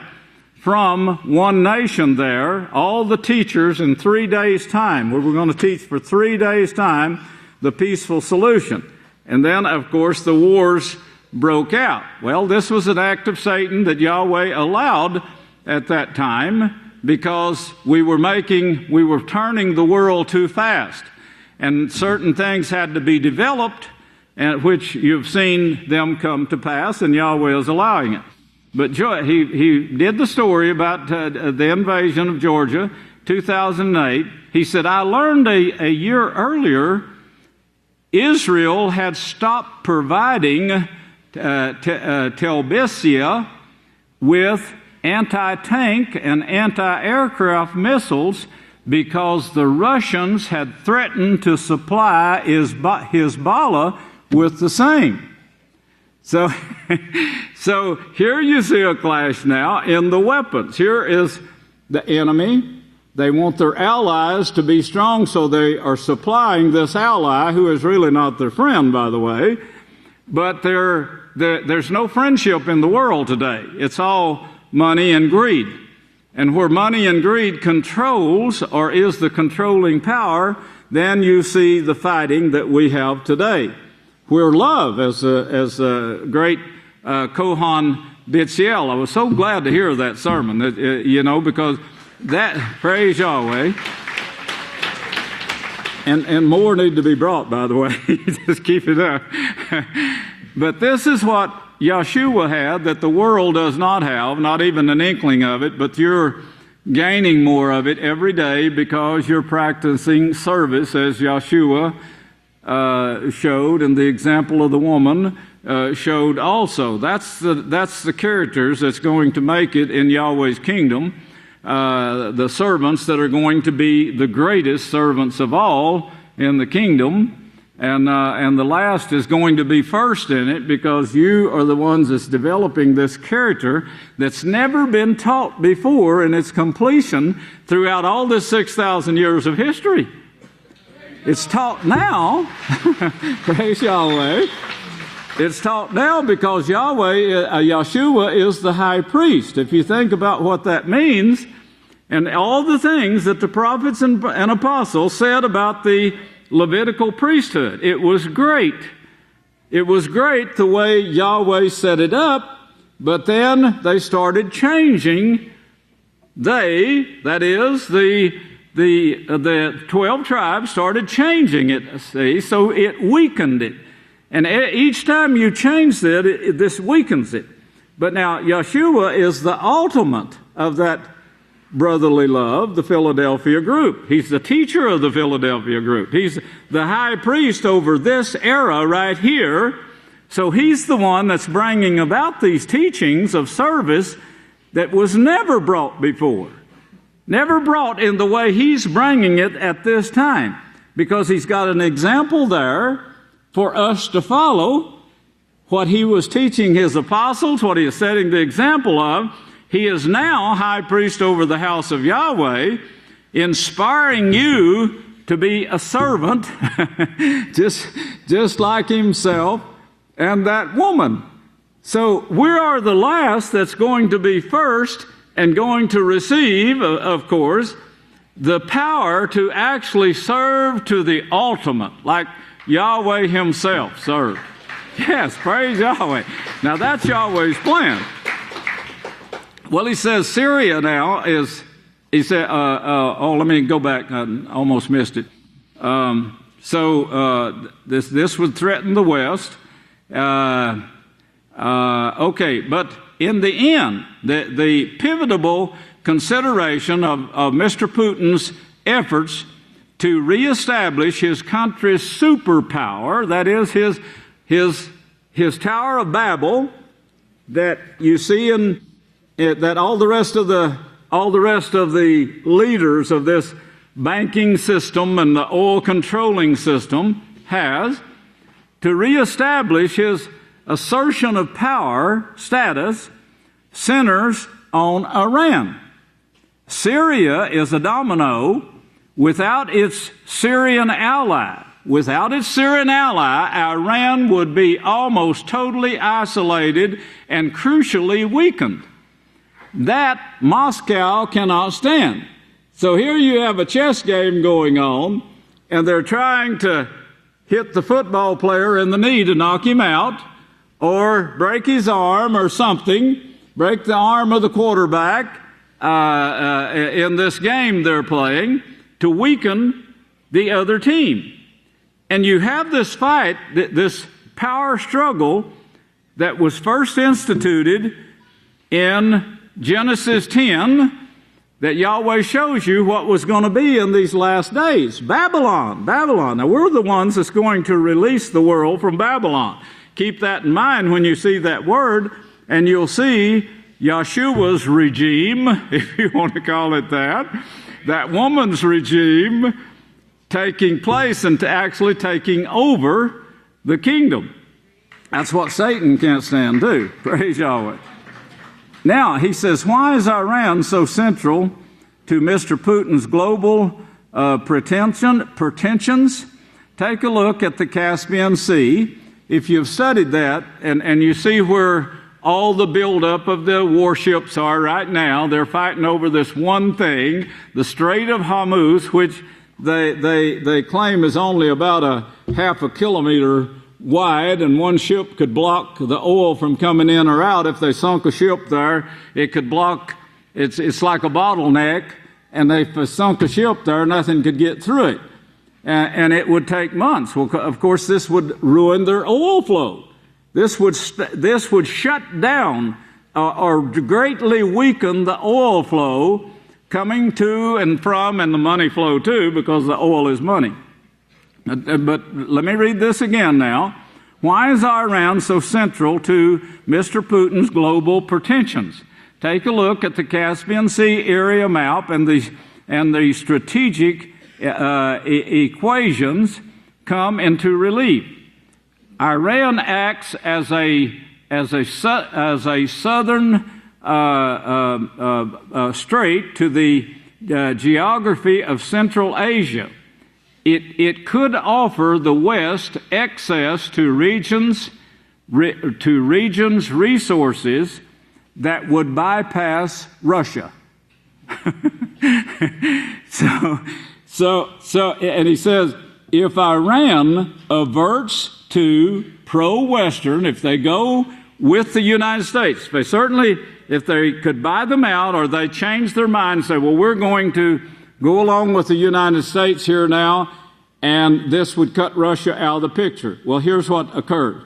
from one nation there, all the teachers in 3 days' time. We were going to teach for 3 days' time the peaceful solution. And then, of course, the wars broke out. Well, this was an act of Satan that Yahweh allowed at that time because we were turning the world too fast. And certain things had to be developed, and which you've seen them come to pass, and Yahweh is allowing it. But he did the story about the invasion of Georgia, 2008. He said, I learned a year earlier Israel had stopped providing Telbisia with anti-tank and anti-aircraft missiles because the Russians had threatened to supply Hezbollah with the same. So here you see a clash now in the weapons. Here is the enemy. They want their allies to be strong, so they are supplying this ally, who is really not their friend, by the way. But there's no friendship in the world today. It's all money and greed. And where money and greed controls, or is the controlling power, then you see the fighting that we have today. Where love, as a great Kohan Bitziel, I was so glad to hear that sermon, because that, praise Yahweh, and more need to be brought, by the way. Just keep it up. But this is what Yeshua had that the world does not have, not even an inkling of it, but you're gaining more of it every day because you're practicing service as Yeshua showed, and the example of the woman showed also. That's the characters that's going to make it in Yahweh's kingdom. The servants that are going to be the greatest servants of all in the kingdom. And the last is going to be first in it because you are the ones that's developing this character that's never been taught before in its completion throughout all this 6,000 years of history. It's taught now, praise Yahweh. It's taught now because Yeshua is the high priest. If you think about what that means, and all the things that the prophets and apostles said about the Levitical priesthood. It was great. It was great the way Yahweh set it up, but then they started changing. That is, the 12 tribes started changing it, see, so it weakened it. And each time you change it, this weakens it. But now, Yeshua is the ultimate of that brotherly love, the Philadelphia group. He's the teacher of the Philadelphia group. He's the high priest over this era right here. So he's the one that's bringing about these teachings of service that was never brought before. Never brought in the way he's bringing it at this time. Because he's got an example there for us to follow what he was teaching his apostles, what he is setting the example of. He is now high priest over the house of Yahweh, inspiring you to be a servant, just like himself and that woman. So we are the last that's going to be first and going to receive, of course, the power to actually serve to the ultimate, like Yahweh himself served. Yes, praise Yahweh. Now that's Yahweh's plan. Well, he says Syria now is, he said, let me go back. I almost missed it. This would threaten the West. Okay, but in the end, the pivotal consideration of Mr. Putin's efforts to reestablish his country's superpower, that is his Tower of Babel, that you see in that all the rest of the leaders of this banking system and the oil controlling system has, to reestablish his assertion of power status, centers on Iran. Syria is a domino without its Syrian ally. Without its Syrian ally, Iran would be almost totally isolated and crucially weakened. That Moscow cannot stand. So here you have a chess game going on, and they're trying to hit the football player in the knee to knock him out, or break his arm or something, break the arm of the quarterback in this game they're playing to weaken the other team. And you have this fight, this power struggle that was first instituted in Genesis 10, that Yahweh shows you what was going to be in these last days. Babylon. Now, we're the ones that's going to release the world from Babylon. Keep that in mind when you see that word, and you'll see Yeshua's regime, if you want to call it that woman's regime taking place and actually taking over the kingdom. That's what Satan can't stand do. Praise Yahweh. Now, he says, why is Iran so central to Mr. Putin's global pretensions? Take a look at the Caspian Sea. If you've studied that, and you see where all the buildup of the warships are right now, they're fighting over this one thing, the Strait of Hormuz, which they claim is only about a half a kilometer wide, and one ship could block the oil from coming in or out. If they sunk a ship there, it could block. It's like a bottleneck, and if they sunk a ship there, nothing could get through it, and it would take months. Well, of course, this would ruin their oil flow. This would shut down or greatly weaken the oil flow coming to and from, and the money flow too, because the oil is money. But let me read this again now. Why is Iran so central to Mr. Putin's global pretensions? Take a look at the Caspian Sea area map, and the strategic equations come into relief. Iran acts as a southern strait to the geography of Central Asia. It could offer the West access to regions' resources that would bypass Russia. And he says, if Iran averts to pro-Western, if they go with the United States, if they could buy them out, or they change their mind and say, well, we're going to go along with the United States here now, and this would cut Russia out of the picture. Well, here's what occurred.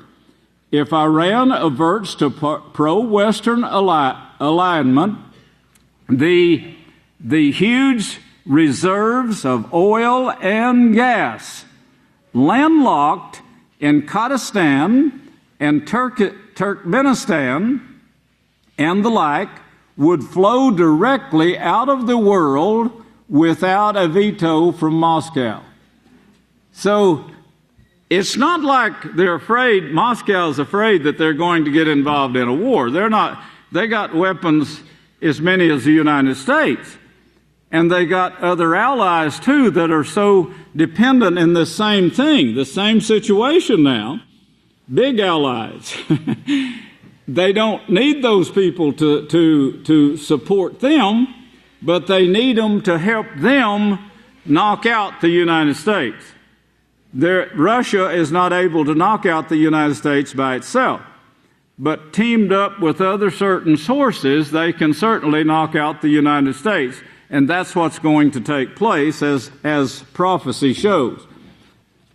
If Iran averts to pro-Western alignment, the huge reserves of oil and gas landlocked in Kurdistan and Turkmenistan and the like would flow directly out of the world without a veto from Moscow. So it's not like they're afraid, Moscow's afraid that they're going to get involved in a war. They're not. They got weapons as many as the United States. And they got other allies too that are so dependent in the same thing, the same situation now. Big allies. They don't need those people to support them, but they need them to help them knock out the United States. Russia is not able to knock out the United States by itself, but teamed up with other certain sources, they can certainly knock out the United States. And that's what's going to take place as prophecy shows.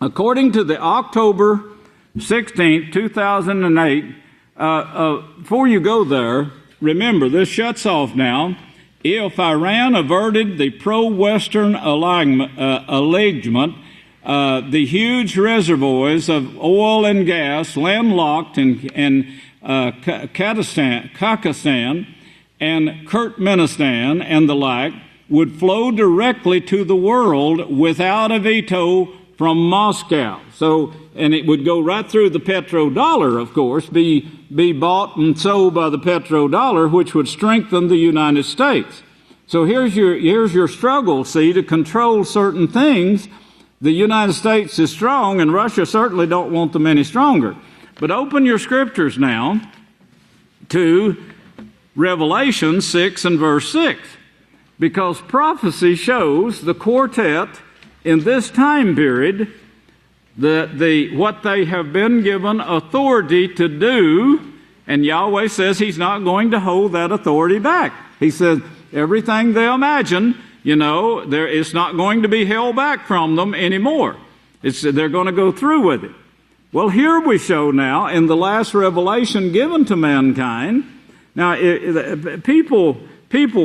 According to the October 16, 2008, before you go there, remember, this shuts off now. If Iran averted the pro-Western allegement, the huge reservoirs of oil and gas landlocked in Kazakhstan and Turkmenistan and the like would flow directly to the world without a veto from Moscow. So, and it would go right through the petrodollar, of course, be bought and sold by the petrodollar, which would strengthen the United States. So here's your struggle, see, to control certain things. The United States is strong, and Russia certainly don't want them any stronger. But open your scriptures now to Revelation 6 and verse 6, because prophecy shows the quartet in this time period what they have been given authority to do, and Yahweh says He's not going to hold that authority back. He says everything they imagine, it's not going to be held back from them anymore. They're going to go through with it. Well, here we show now in the last revelation given to mankind. Now, people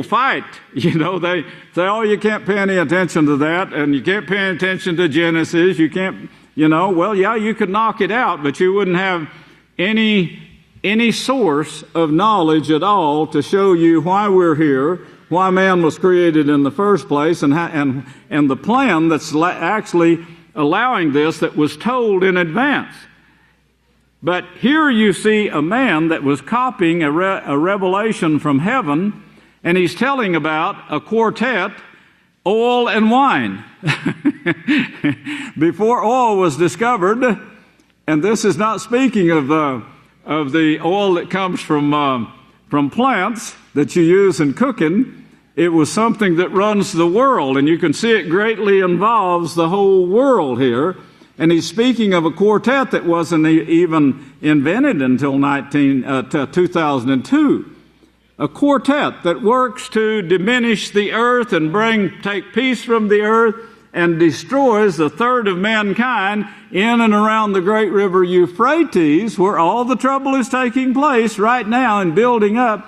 fight, they say, oh, you can't pay any attention to that, and you can't pay any attention to Genesis, you can't, well, yeah, you could knock it out, but you wouldn't have any source of knowledge at all to show you why we're here, why man was created in the first place, and the plan that's actually allowing this that was told in advance. But here you see a man that was copying a revelation from heaven, and he's telling about a quartet, oil and wine. Before oil was discovered, and this is not speaking of the oil that comes from plants that you use in cooking. It was something that runs the world, and you can see it greatly involves the whole world here. And he's speaking of a quartet that wasn't even invented until 2002. A quartet that works to diminish the earth and take peace from the earth and destroys a third of mankind in and around the great river Euphrates, where all the trouble is taking place right now and building up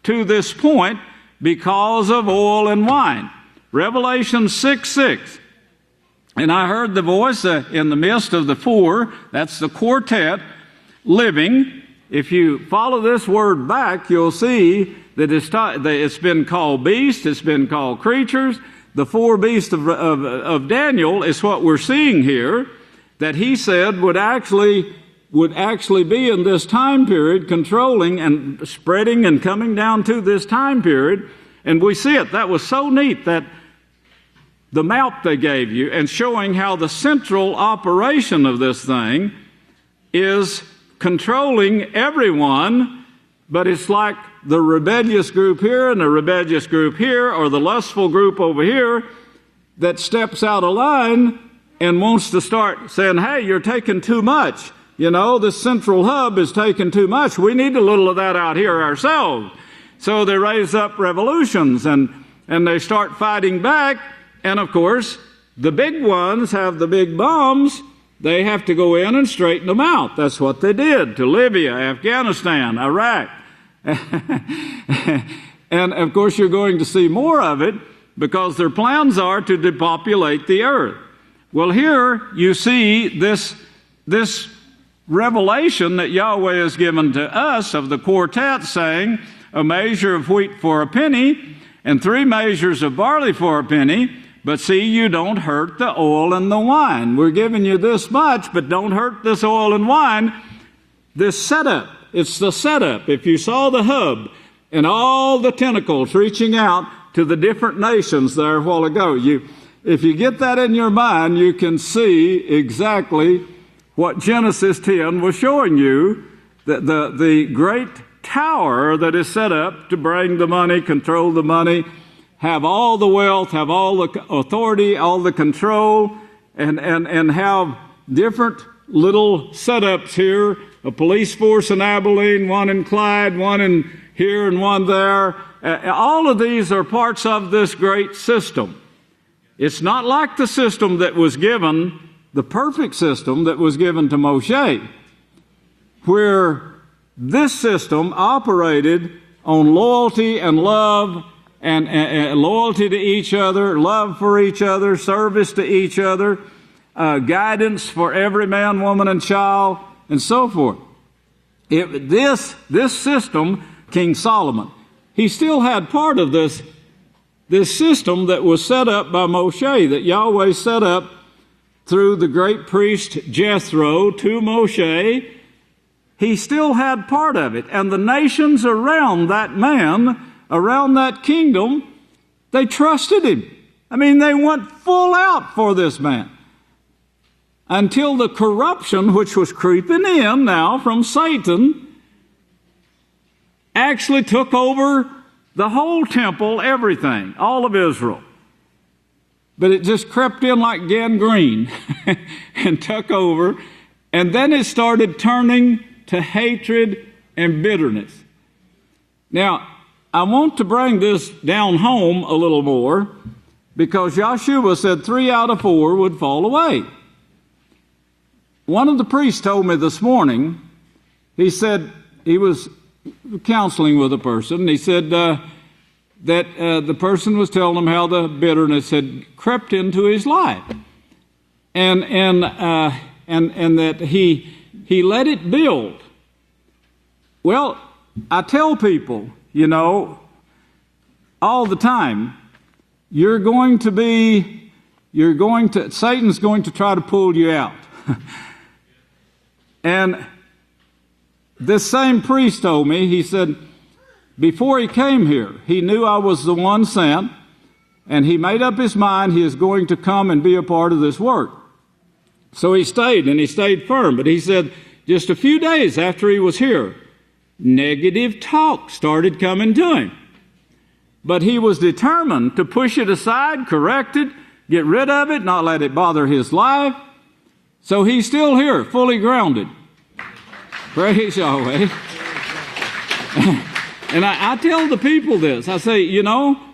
to this point because of oil and wine. Revelation 6:6. And I heard the voice in the midst of the four, that's the quartet, living. If you follow this word back, you'll see that it's been called beasts, it's been called creatures. The four beasts of Daniel is what we're seeing here, that he said would actually be in this time period, controlling and spreading and coming down to this time period. And we see it. That was so neat, that the map they gave you, and showing how the central operation of this thing is controlling everyone, but it's like the rebellious group here and the rebellious group here, or the lustful group over here that steps out of line and wants to start saying, hey, you're taking too much. This central hub is taking too much. We need a little of that out here ourselves. So they raise up revolutions and they start fighting back. And of course, the big ones have the big bombs. They have to go in and straighten them out. That's what they did to Libya, Afghanistan, Iraq. And of course, you're going to see more of it because their plans are to depopulate the earth. Well, here you see this revelation that Yahweh has given to us of the quartet, saying a measure of wheat for a penny and 3 measures of barley for a penny. But see, you don't hurt the oil and the wine. We're giving you this much, but don't hurt this oil and wine. This setup, it's the setup. If you saw the hub and all the tentacles reaching out to the different nations there a while ago, if you get that in your mind, you can see exactly what Genesis 10 was showing you, the great tower that is set up to bring the money, control the money, have all the wealth, have all the authority, all the control, and have different little setups here, a police force in Abelin, one in Clyde, one in here and one there. All of these are parts of this great system. It's not like the system that was given, the perfect system that was given to Moshe, where this system operated on loyalty and love and loyalty to each other, love for each other, service to each other, guidance for every man, woman, and child, and so forth. This system, King Solomon, he still had part of this system that was set up by Moshe, that Yahweh set up through the great priest Jethro to Moshe. He still had part of it. And the nations around that man, around that kingdom, they trusted him. I mean, they went full out for this man. Until the corruption, which was creeping in now from Satan, actually took over the whole temple, everything, all of Israel. But it just crept in like gangrene and took over. And then it started turning to hatred and bitterness. Now, I want to bring this down home a little more, because Yahshua said 3 out of 4 would fall away. One of the priests told me this morning, he said he was counseling with a person. He said that the person was telling him how the bitterness had crept into his life, and that he let it build. Well, I tell people, all the time, Satan's going to try to pull you out. And this same priest told me, he said, before he came here, he knew I was the one sent, and he made up his mind he is going to come and be a part of this work. So he stayed, and he stayed firm. But he said, just a few days after he was here, negative talk started coming to him. But he was determined to push it aside, correct it, get rid of it, not let it bother his life. So he's still here, fully grounded. Praise Yahweh. And I tell the people this. I say,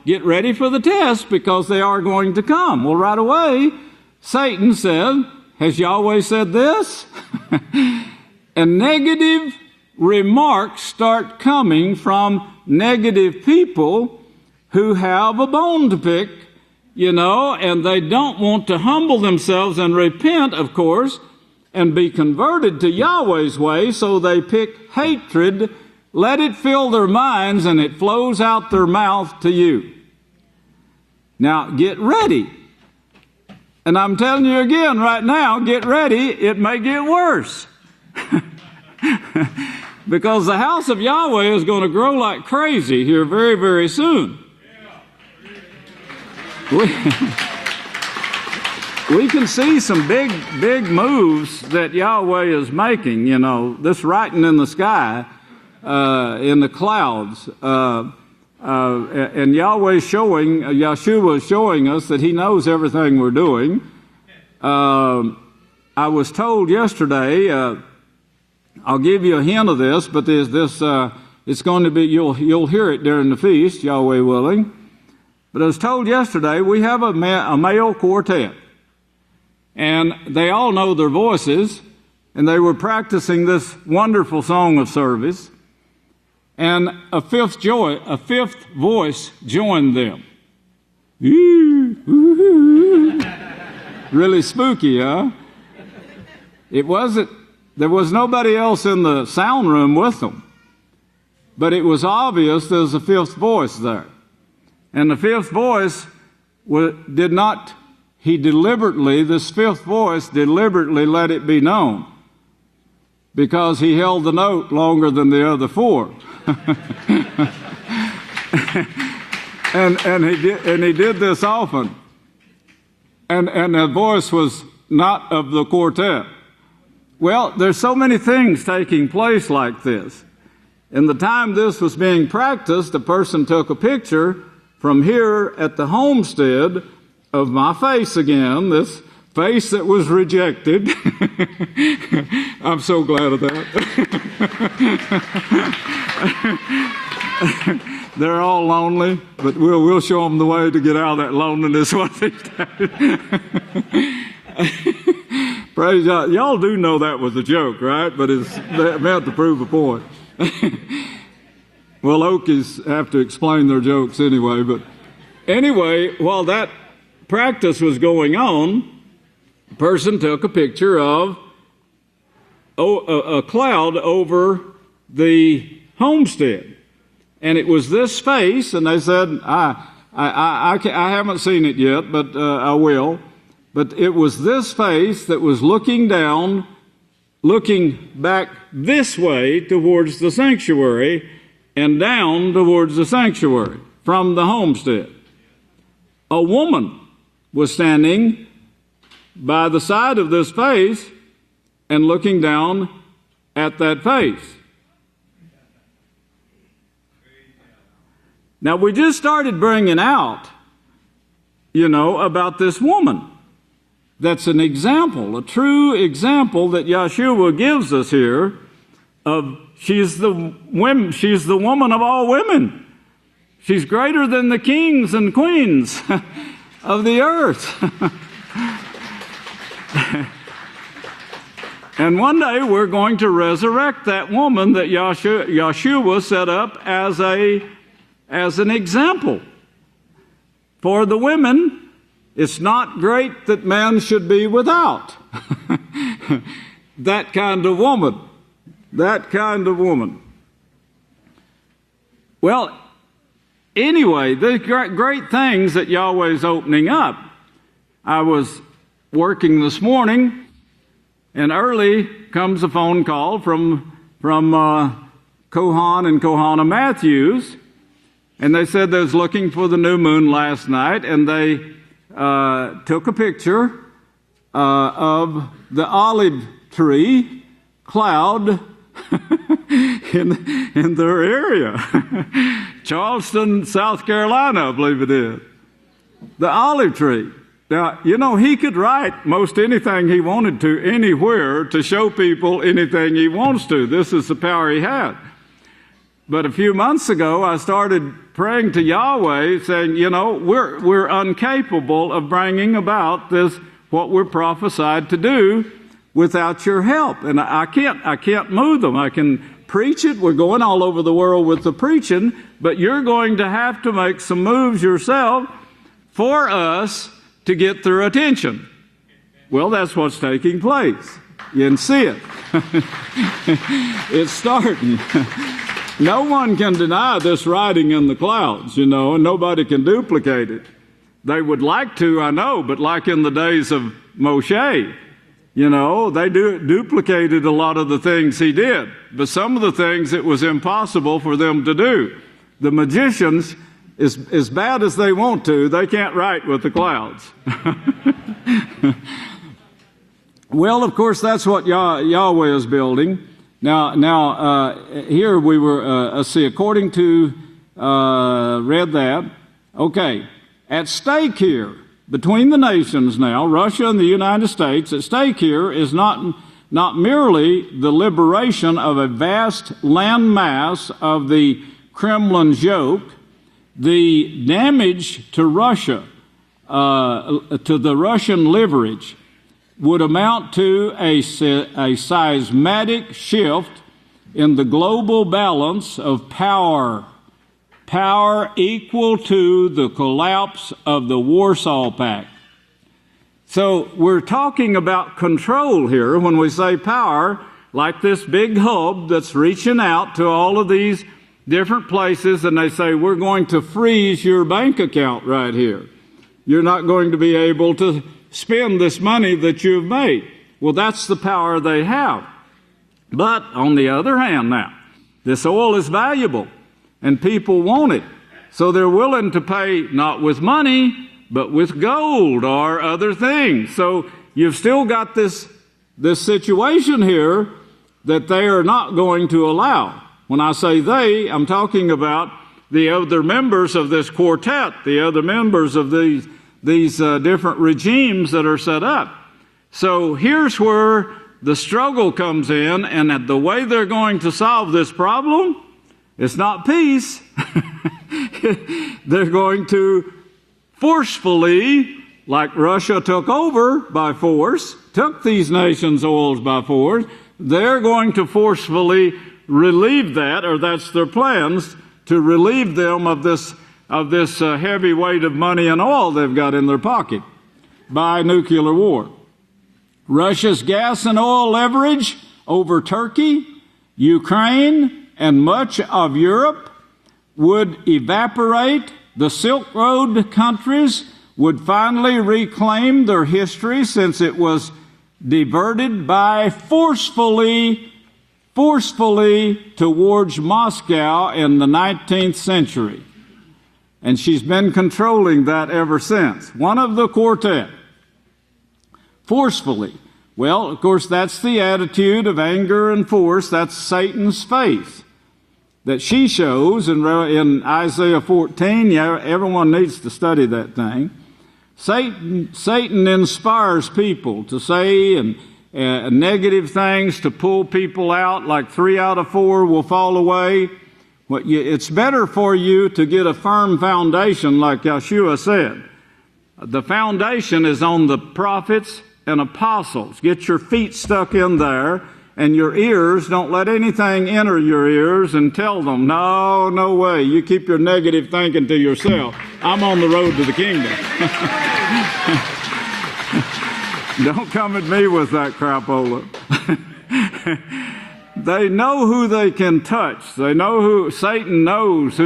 get ready for the test, because they are going to come. Well, right away, Satan said, has Yahweh said this? And negative remarks start coming from negative people who have a bone to pick, and they don't want to humble themselves and repent, of course, and be converted to Yahweh's way, so they pick hatred, let it fill their minds, and it flows out their mouth to you. Now, get ready. And I'm telling you again right now, get ready, it may get worse. Because the house of Yahweh is going to grow like crazy here very, very soon. We can see some big moves that Yahweh is making, this writing in the sky, in the clouds. And Yahshua is showing us that he knows everything we're doing. I was told yesterday, I'll give you a hint of this, but there's this, it's going to be, you'll hear it during the feast, Yahweh willing. But I was told yesterday, we have a male quartet. And they all know their voices, and they were practicing this wonderful song of service. And a fifth voice joined them. Really spooky, huh? There was nobody else in the sound room with them. But it was obvious there was a fifth voice there. And the fifth voice this fifth voice deliberately let it be known, because he held the note longer than the other four. and he did this often. And the voice was not of the quartet. Well, there's so many things taking place like this. In the time this was being practiced, a person took a picture from here at the homestead of my face again, this face that was rejected. I'm so glad of that. They're all lonely, but we'll show them the way to get out of that loneliness one of these days. Praise God. Y'all do know that was a joke, right? But it's meant to prove a point. Well, Okies have to explain their jokes anyway. But anyway, while that practice was going on, a person took a picture of a cloud over the homestead. And it was this face, and they said, I haven't seen it yet, but I will. But it was this face that was looking down, looking back this way towards the sanctuary and down towards the sanctuary from the homestead. A woman was standing by the side of this face and looking down at that face. Now, we just started bringing out, about this woman. That's an example, a true example that Yeshua gives us here of she's the woman of all women. She's greater than the kings and queens of the earth. And one day we're going to resurrect that woman that Yeshua set up as an example. For the women, it's not great that man should be without. That kind of woman. That kind of woman. Well, anyway, the great things that Yahweh's opening up. I was working this morning, and early comes a phone call from Kohan and Kohana Matthews, and they said they was looking for the new moon last night, and they took a picture of the olive tree cloud in their area. Charleston, South Carolina, I believe it is. The olive tree. Now, he could write most anything he wanted to anywhere to show people anything he wants to. This is the power he had. But a few months ago, I started praying to Yahweh, saying, we're incapable of bringing about this, what we're prophesied to do, without your help. And I can't move them. I can preach it. We're going all over the world with the preaching, but you're going to have to make some moves yourself for us to get their attention. Well, that's what's taking place. You can see it. It's starting. No one can deny this writing in the clouds, and nobody can duplicate it. They would like to, I know, but like in the days of Moshe, they duplicated a lot of the things he did. But some of the things it was impossible for them to do. The magicians, as bad as they want to, they can't write with the clouds. Well, of course, that's what Yahweh is building. Now, here we were, see, according to, read that. Okay, at stake here, between the nations now, Russia and the United States, at stake here is not merely the liberation of a vast landmass of the Kremlin's yoke, the damage to Russia, to the Russian leverage, would amount to a seismic shift in the global balance of power equal to the collapse of the Warsaw Pact. So we're talking about control here when we say power, like this big hub that's reaching out to all of these different places, and they say, we're going to freeze your bank account right here. you're not going to be able to spend this money that you've made. Well, that's the power they have. But on the other hand now, this oil is valuable and people want it. So they're willing to pay not with money, but with gold or other things. So you've still got this situation here that they are not going to allow. When I say they, I'm talking about the other members of this quartet, the other members of these different regimes that are set up. So here's where the struggle comes in, and the way they're going to solve this problem, it's not peace. They're going to forcefully, like Russia took over by force, took these nations' oils by force, they're going to forcefully relieve that, or that's their plans, to relieve them of this heavy weight of money and oil they've got in their pocket by nuclear war. Russia's gas and oil leverage over Turkey, Ukraine, and much of Europe would evaporate. The Silk Road countries would finally reclaim their history, since it was diverted by forcefully towards Moscow in the 19th century. And she's been controlling that ever since. One of the quartet. Forcefully. Well, of course, that's the attitude of anger and force. That's Satan's face that she shows in Isaiah 14. Yeah, everyone needs to study that thing. Satan inspires people to say negative things, to pull people out, like 3 out of 4 will fall away. It's better for you to get a firm foundation, like Yeshua said. The foundation is on the prophets and apostles. Get your feet stuck in there, and your ears, don't let anything enter your ears and tell them, no way, you keep your negative thinking to yourself. I'm on the road to the kingdom. Don't come at me with that crapola. They know who they can touch. They know who, Satan knows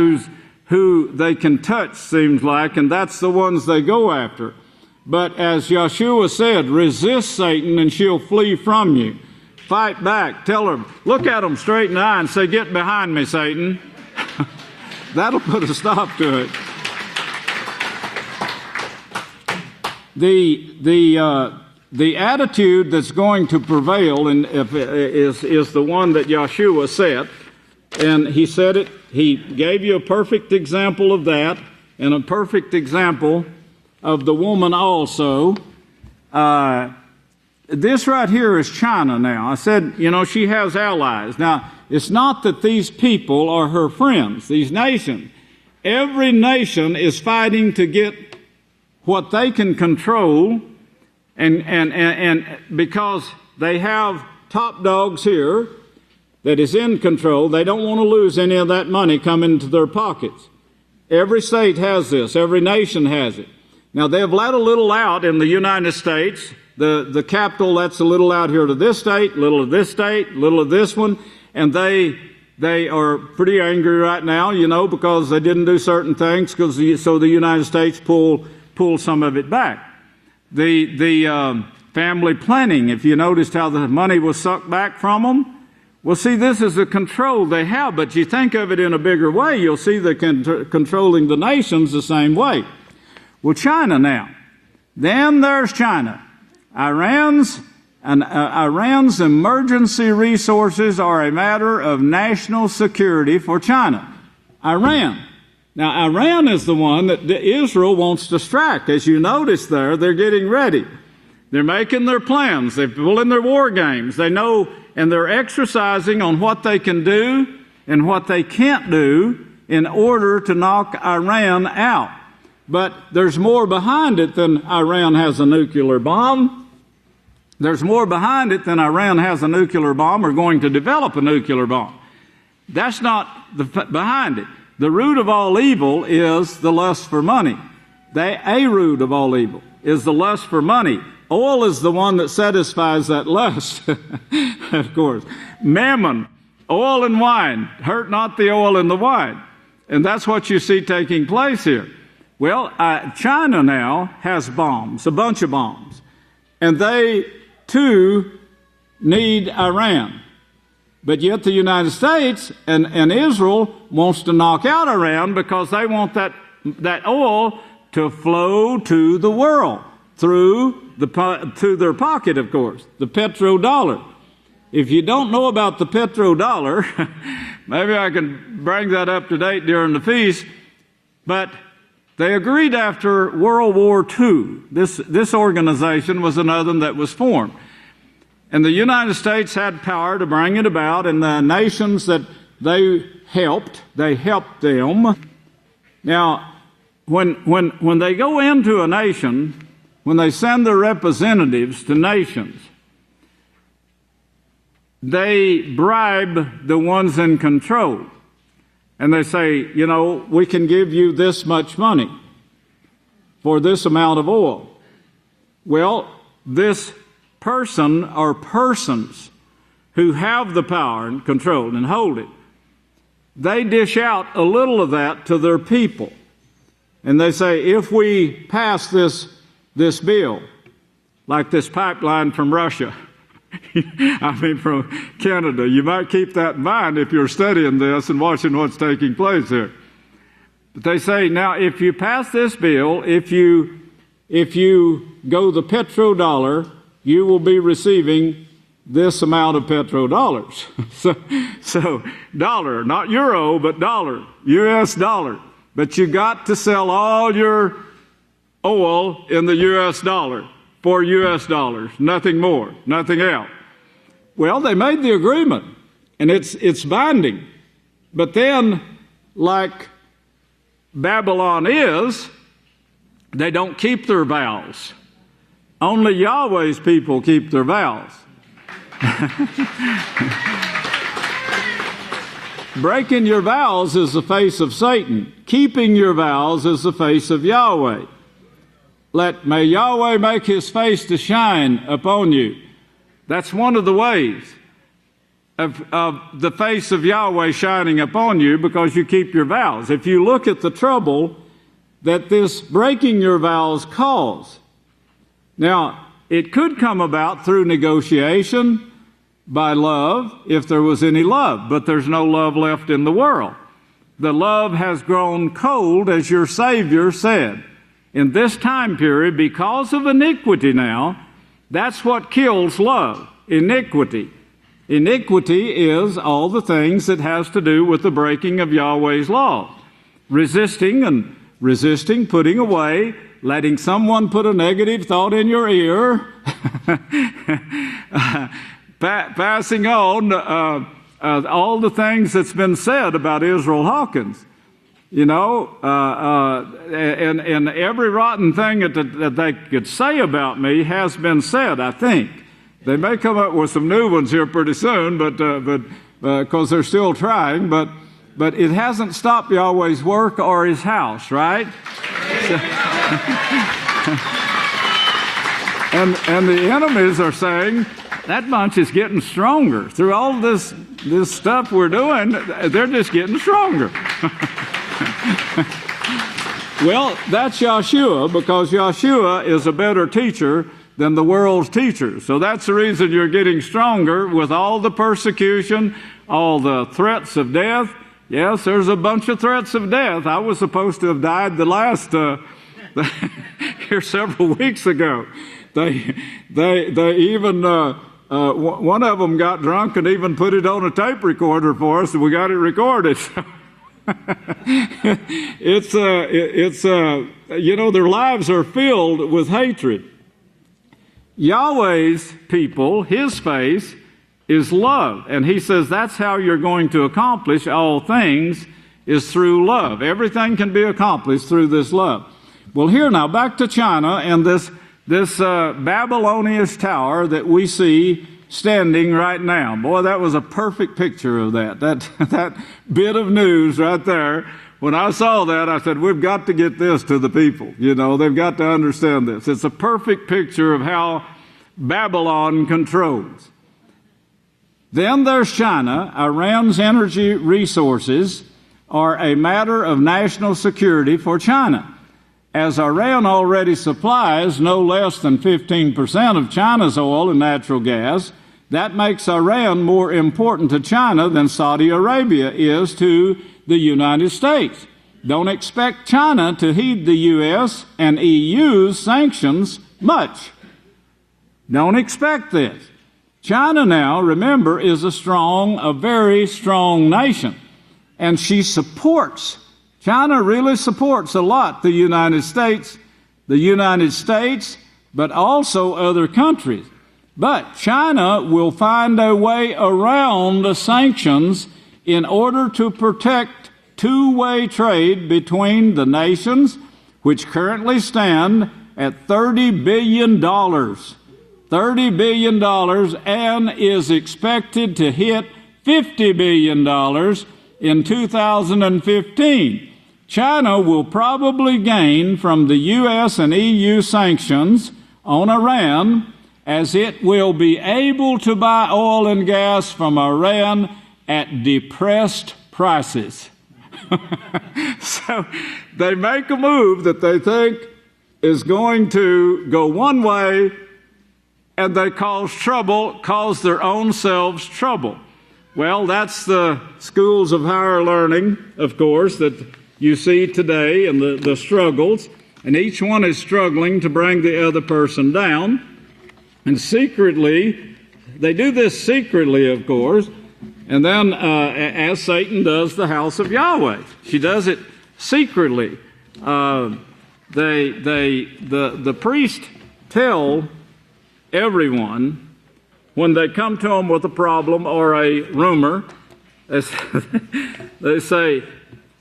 who they can touch, seems like, and that's the ones they go after. But as Yeshua said, resist Satan and she'll flee from you. Fight back. Tell her, look at them straight in the eye and say, get behind me, Satan. That'll put a stop to it. The attitude that's going to prevail is the one that Yeshua set. And he said it, he gave you a perfect example of that, and a perfect example of the woman also. This right here is China now. I said, she has allies. Now, it's not that these people are her friends, these nations. Every nation is fighting to get what they can control, and because they have top dogs here that is in control, they don't want to lose any of that money coming into their pockets. Every state has this. Every nation has it. Now, they've let a little out in the United States. The capital lets a little out here to this state, little of this state, little of this one, and they are pretty angry right now, because they didn't do certain things, so the United States pull some of it back. The family planning, if you noticed how the money was sucked back from them, well, see, this is the control they have, but you think of it in a bigger way, you'll see they're controlling the nations the same way. Well, China now. Then there's China. Iran's emergency resources are a matter of national security for China. Iran. Now, Iran is the one that Israel wants to strike. As you notice there, they're getting ready. They're making their plans. They're pulling their war games. They know, and they're exercising on what they can do and what they can't do in order to knock Iran out. But there's more behind it than Iran has a nuclear bomb. There's more behind it than Iran has a nuclear bomb or going to develop a nuclear bomb. That's not behind it. The root of all evil is the lust for money. A root of all evil is the lust for money. Oil is the one that satisfies that lust, of course. Mammon, oil and wine, hurt not the oil and the wine. And that's what you see taking place here. Well, China now has bombs, a bunch of bombs, and they too need Iran. But yet the United States and Israel wants to knock out Iran because they want that oil to flow to the world through their pocket, of course, the petrodollar. If you don't know about the petrodollar, maybe I can bring that up to date during the feast, but they agreed after World War II. This organization was another one that was formed. And the United States had power to bring it about, and the nations that they helped them. Now, when they go into a nation, when they send their representatives to nations, they bribe the ones in control. And they say, we can give you this much money for this amount of oil. Well, this person or persons who have the power and control and hold it, they dish out a little of that to their people. And they say, if we pass this bill, like this pipeline from Russia, from Canada, you might keep that in mind if you're studying this and watching what's taking place here. But they say, now, if you pass this bill, if you go the petrodollar, you will be receiving this amount of petrodollars. so dollar, not euro, but dollar, U.S. dollar. But you got to sell all your oil in the U.S. dollar for U.S. dollars, nothing more, nothing else. Well, they made the agreement, and it's binding. But then, like Babylon is, they don't keep their vows. Only Yahweh's people keep their vows. Breaking your vows is the face of Satan. Keeping your vows is the face of Yahweh. May Yahweh make his face to shine upon you. That's one of the ways of the face of Yahweh shining upon you, because you keep your vows. If you look at the trouble that this breaking your vows cause, now, it could come about through negotiation, by love, if there was any love, but there's no love left in the world. The love has grown cold, as your Savior said. In this time period, because of iniquity now, that's what kills love, iniquity. Iniquity is all the things that has to do with the breaking of Yahweh's law. Resisting, putting away, letting someone put a negative thought in your ear, passing on all the things that's been said about Israel Hawkins. And every rotten thing that they could say about me has been said, I think. They may come up with some new ones here pretty soon, but because they're still trying, but it hasn't stopped Yahweh's work or his house, right? and the enemies are saying, that bunch is getting stronger. Through all this stuff we're doing, they're just getting stronger. Well, that's Yahshua, because Yahshua is a better teacher than the world's teachers. So that's the reason you're getting stronger with all the persecution, all the threats of death. Yes, there's a bunch of threats of death. I was supposed to have died the last here several weeks ago. They even one of them got drunk and even put it on a tape recorder for us, and we got it recorded. Their lives are filled with hatred. Yahweh's people, his face, is love. And he says that's how you're going to accomplish all things, is through love. Everything can be accomplished through this love. Well, here now, back to China and this Babylonian tower that we see standing right now. Boy, that was a perfect picture of that bit of news right there. When I saw that, I said, we've got to get this to the people. They've got to understand this. It's a perfect picture of how Babylon controls. Then there's China. Iran's energy resources are a matter of national security for China. as Iran already supplies no less than 15% of China's oil and natural gas, that makes Iran more important to China than Saudi Arabia is to the United States. Don't expect China to heed the U.S. and EU's sanctions much. Don't expect this. China now, remember, is a very strong nation. And China really supports a lot the United States, but also other countries. But China will find a way around the sanctions in order to protect two-way trade between the nations, which currently stand at $30 billion. $30 billion, and is expected to hit $50 billion in 2015. China will probably gain from the U.S. and EU sanctions on Iran, as it will be able to buy oil and gas from Iran at depressed prices. So they make a move that they think is going to go one way, and they cause their own selves trouble. Well, that's the schools of higher learning, of course, that you see today, and the struggles, and each one is struggling to bring the other person down. And secretly, they do this secretly, of course, and then as Satan does the house of Yahweh. She does it secretly. The priest tell everyone when they come to him with a problem or a rumor, they say,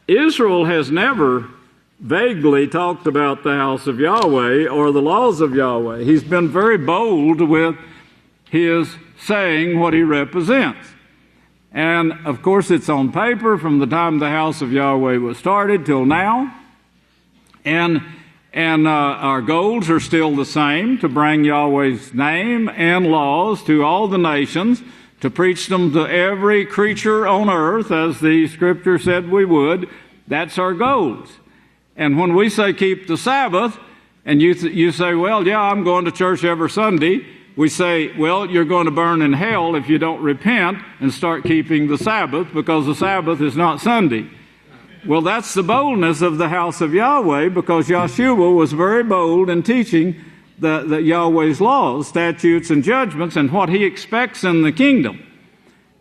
Israel has never vaguely talked about the house of Yahweh or the laws of Yahweh. He's been very bold with his saying what he represents. And, of course, it's on paper from the time the house of Yahweh was started till now. And our goals are still the same, to bring Yahweh's name and laws to all the nations, to preach them to every creature on earth, as the Scripture said we would. That's our goals. And when we say keep the Sabbath, and you say, well, yeah, I'm going to church every Sunday, we say, well, you're going to burn in hell if you don't repent and start keeping the Sabbath, because the Sabbath is not Sunday. Well, that's the boldness of the house of Yahweh, because Yahshua was very bold in teaching the Yahweh's laws, statutes, and judgments, and what he expects in the kingdom.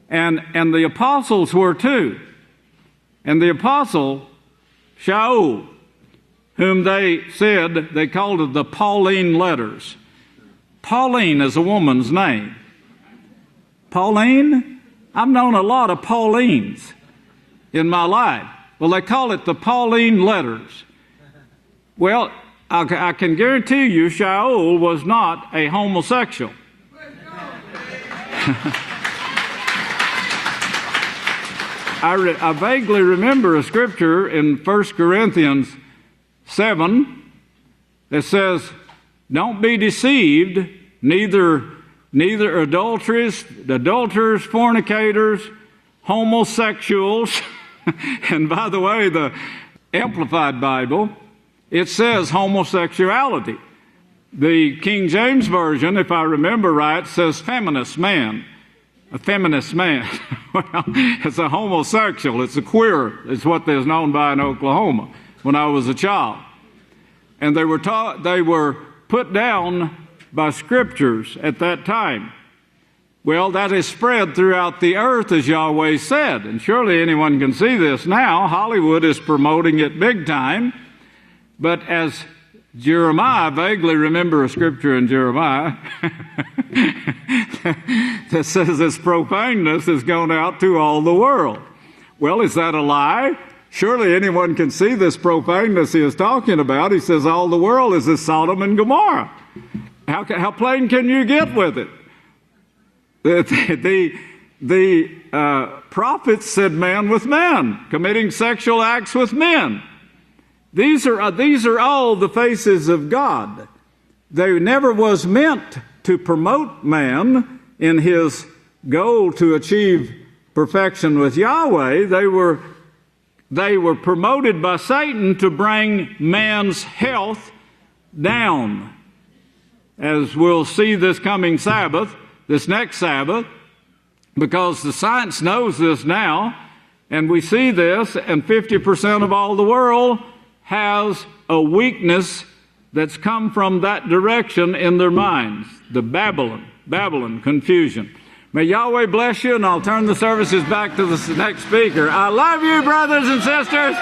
And the apostles were too. And the apostle, Shaul, whom they said, they called it the Pauline letters. Pauline is a woman's name. Pauline? I've known a lot of Paulines in my life. Well, they call it the Pauline letters. Well, I can guarantee you Shaul was not a homosexual. I vaguely remember a scripture in 1 Corinthians 7 that says, don't be deceived, neither adulterers, fornicators, homosexuals. And by the way, the Amplified Bible, it says homosexuality. The King James Version, if I remember right, says feminist man. A feminist man. Well, it's a homosexual. It's a queer. It's what they was known by in Oklahoma when I was a child. And they were put down by scriptures at that time. Well, that is spread throughout the earth, as Yahweh said. And surely anyone can see this now. Hollywood is promoting it big time. But as Jeremiah, I vaguely remember a scripture in Jeremiah that says this profaneness has gone out to all the world. Well, is that a lie? Surely anyone can see this profaneness he is talking about. He says all the world is as Sodom and Gomorrah. How plain can you get with it? The prophets said man with man, committing sexual acts with men. These are all the faces of God. They never was meant to promote man in his goal to achieve perfection with Yahweh. They were They were promoted by Satan to bring man's health down. As we'll see this coming Sabbath, this next Sabbath, because the science knows this now, and we see this, and 50% of all the world has a weakness that's come from that direction in their minds, the Babylon confusion. May Yahweh bless you, and I'll turn the services back to the next speaker. I love you, brothers and sisters.